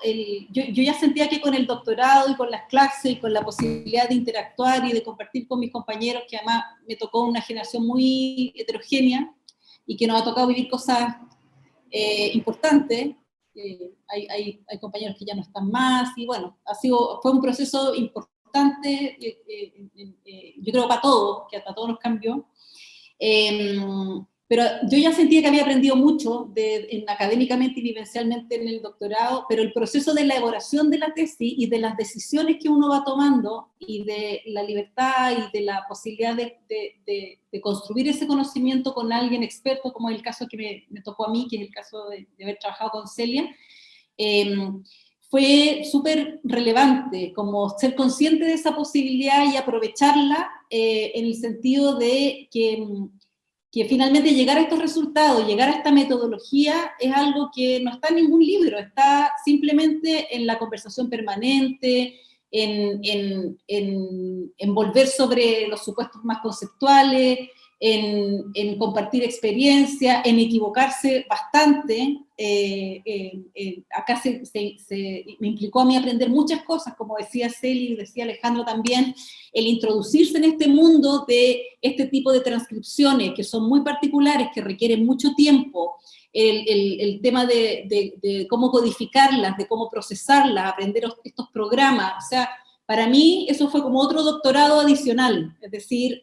yo ya sentía que con el doctorado y con las clases y con la posibilidad de interactuar y de compartir con mis compañeros, que además me tocó una generación muy heterogénea y que nos ha tocado vivir cosas importantes, hay compañeros que ya no están más, y bueno, fue un proceso importante, yo creo para todos, que hasta todos nos cambió. Pero yo ya sentía que había aprendido mucho académicamente y vivencialmente en el doctorado, pero el proceso de elaboración de la tesis y de las decisiones que uno va tomando y de la libertad y de la posibilidad de construir ese conocimiento con alguien experto, como es el caso que me tocó a mí, que es el caso de haber trabajado con Celia, fue súper relevante, como ser consciente de esa posibilidad y aprovecharla en el sentido de que finalmente llegar a estos resultados, llegar a esta metodología, es algo que no está en ningún libro, está simplemente en la conversación permanente, en volver sobre los supuestos más conceptuales, en compartir experiencia, en equivocarse bastante. Acá me implicó a mí aprender muchas cosas, como decía Celi y decía Alejandro también, el introducirse en este mundo de este tipo de transcripciones que son muy particulares, que requieren mucho tiempo, el tema de cómo codificarlas, de cómo procesarlas, aprender estos programas. O sea, para mí eso fue como otro doctorado adicional, es decir,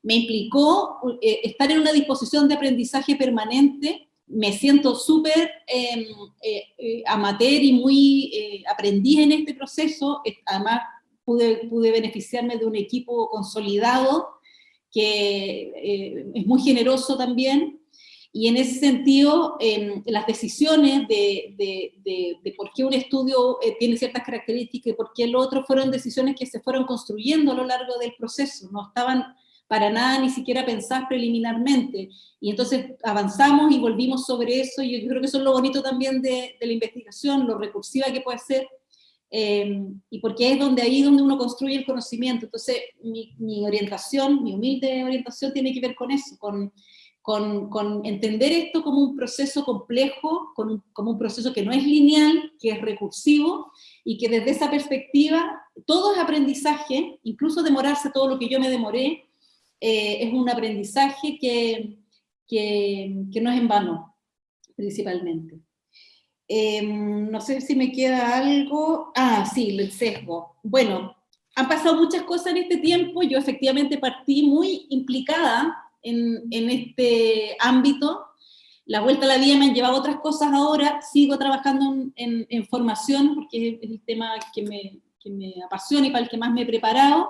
me implicó estar en una disposición de aprendizaje permanente. Me siento súper amateur y muy aprendiz en este proceso. Además, pude beneficiarme de un equipo consolidado que es muy generoso también. Y en ese sentido, las decisiones de por qué un estudio tiene ciertas características y por qué el otro, fueron decisiones que se fueron construyendo a lo largo del proceso, no estaban para nada ni siquiera pensadas preliminarmente. Y entonces avanzamos y volvimos sobre eso, y yo creo que eso es lo bonito también de la investigación, lo recursiva que puede ser, y porque es ahí donde uno construye el conocimiento. Entonces mi orientación, mi humilde orientación tiene que ver con eso, con entender esto como un proceso complejo, como un proceso que no es lineal, que es recursivo, y que desde esa perspectiva todo es aprendizaje, incluso demorarse todo lo que yo me demoré, es un aprendizaje que no es en vano, principalmente. No sé si me queda algo. Sí, el sesgo. Bueno, han pasado muchas cosas en este tiempo. Yo efectivamente partí muy implicada en este ámbito. La vuelta a la vida me han llevado a otras cosas ahora. Sigo trabajando en formación, porque es el tema que me apasiona y para el que más me he preparado.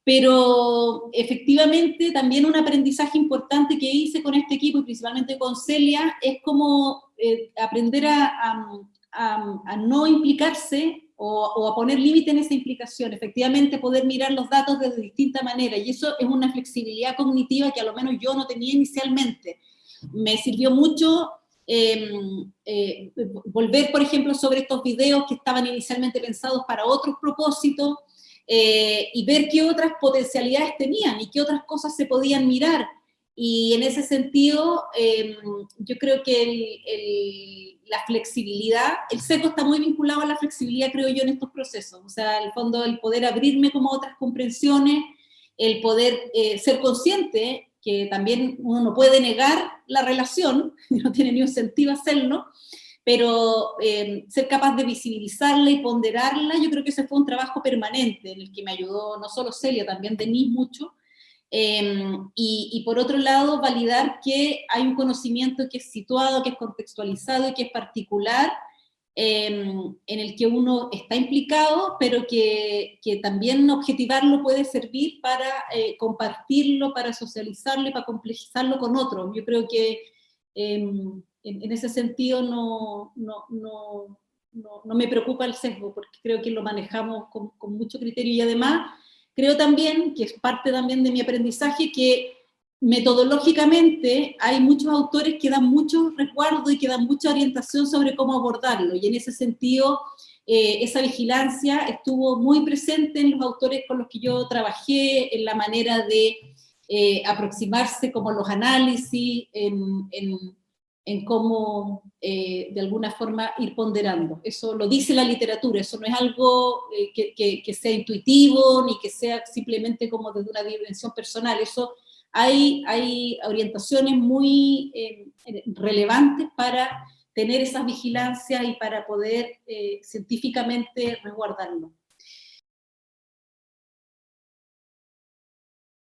Pero efectivamente también un aprendizaje importante que hice con este equipo y principalmente con Celia es como aprender a no implicarse o a poner límite en esa implicación, efectivamente poder mirar los datos de distinta manera, y eso es una flexibilidad cognitiva que a lo menos yo no tenía inicialmente. Me sirvió mucho volver, por ejemplo, sobre estos videos que estaban inicialmente pensados para otros propósitos, y ver qué otras potencialidades tenían y qué otras cosas se podían mirar. Y en ese sentido, yo creo que la flexibilidad, el sesgo está muy vinculado a la flexibilidad, creo yo, en estos procesos. O sea, en el fondo, el poder abrirme como a otras comprensiones, el poder ser consciente que también uno no puede negar la relación, no tiene ni un sentido hacerlo, pero ser capaz de visibilizarla y ponderarla, yo creo que ese fue un trabajo permanente en el que me ayudó no solo Celia, también Denise mucho, y por otro lado validar que hay un conocimiento que es situado, que es contextualizado y que es particular, en el que uno está implicado, pero que también objetivarlo puede servir para compartirlo, para socializarlo y para complejizarlo con otros. Yo creo que en ese sentido no me preocupa el sesgo, porque creo que lo manejamos con mucho criterio, y además creo también, que es parte también de mi aprendizaje, que metodológicamente hay muchos autores que dan mucho resguardo y que dan mucha orientación sobre cómo abordarlo, y en ese sentido esa vigilancia estuvo muy presente en los autores con los que yo trabajé, en la manera de aproximarse como los análisis, en cómo de alguna forma ir ponderando. Eso lo dice la literatura, eso no es algo que sea intuitivo, ni que sea simplemente como desde una dimensión personal. Eso hay orientaciones muy relevantes para tener esas vigilancias y para poder científicamente resguardarlo.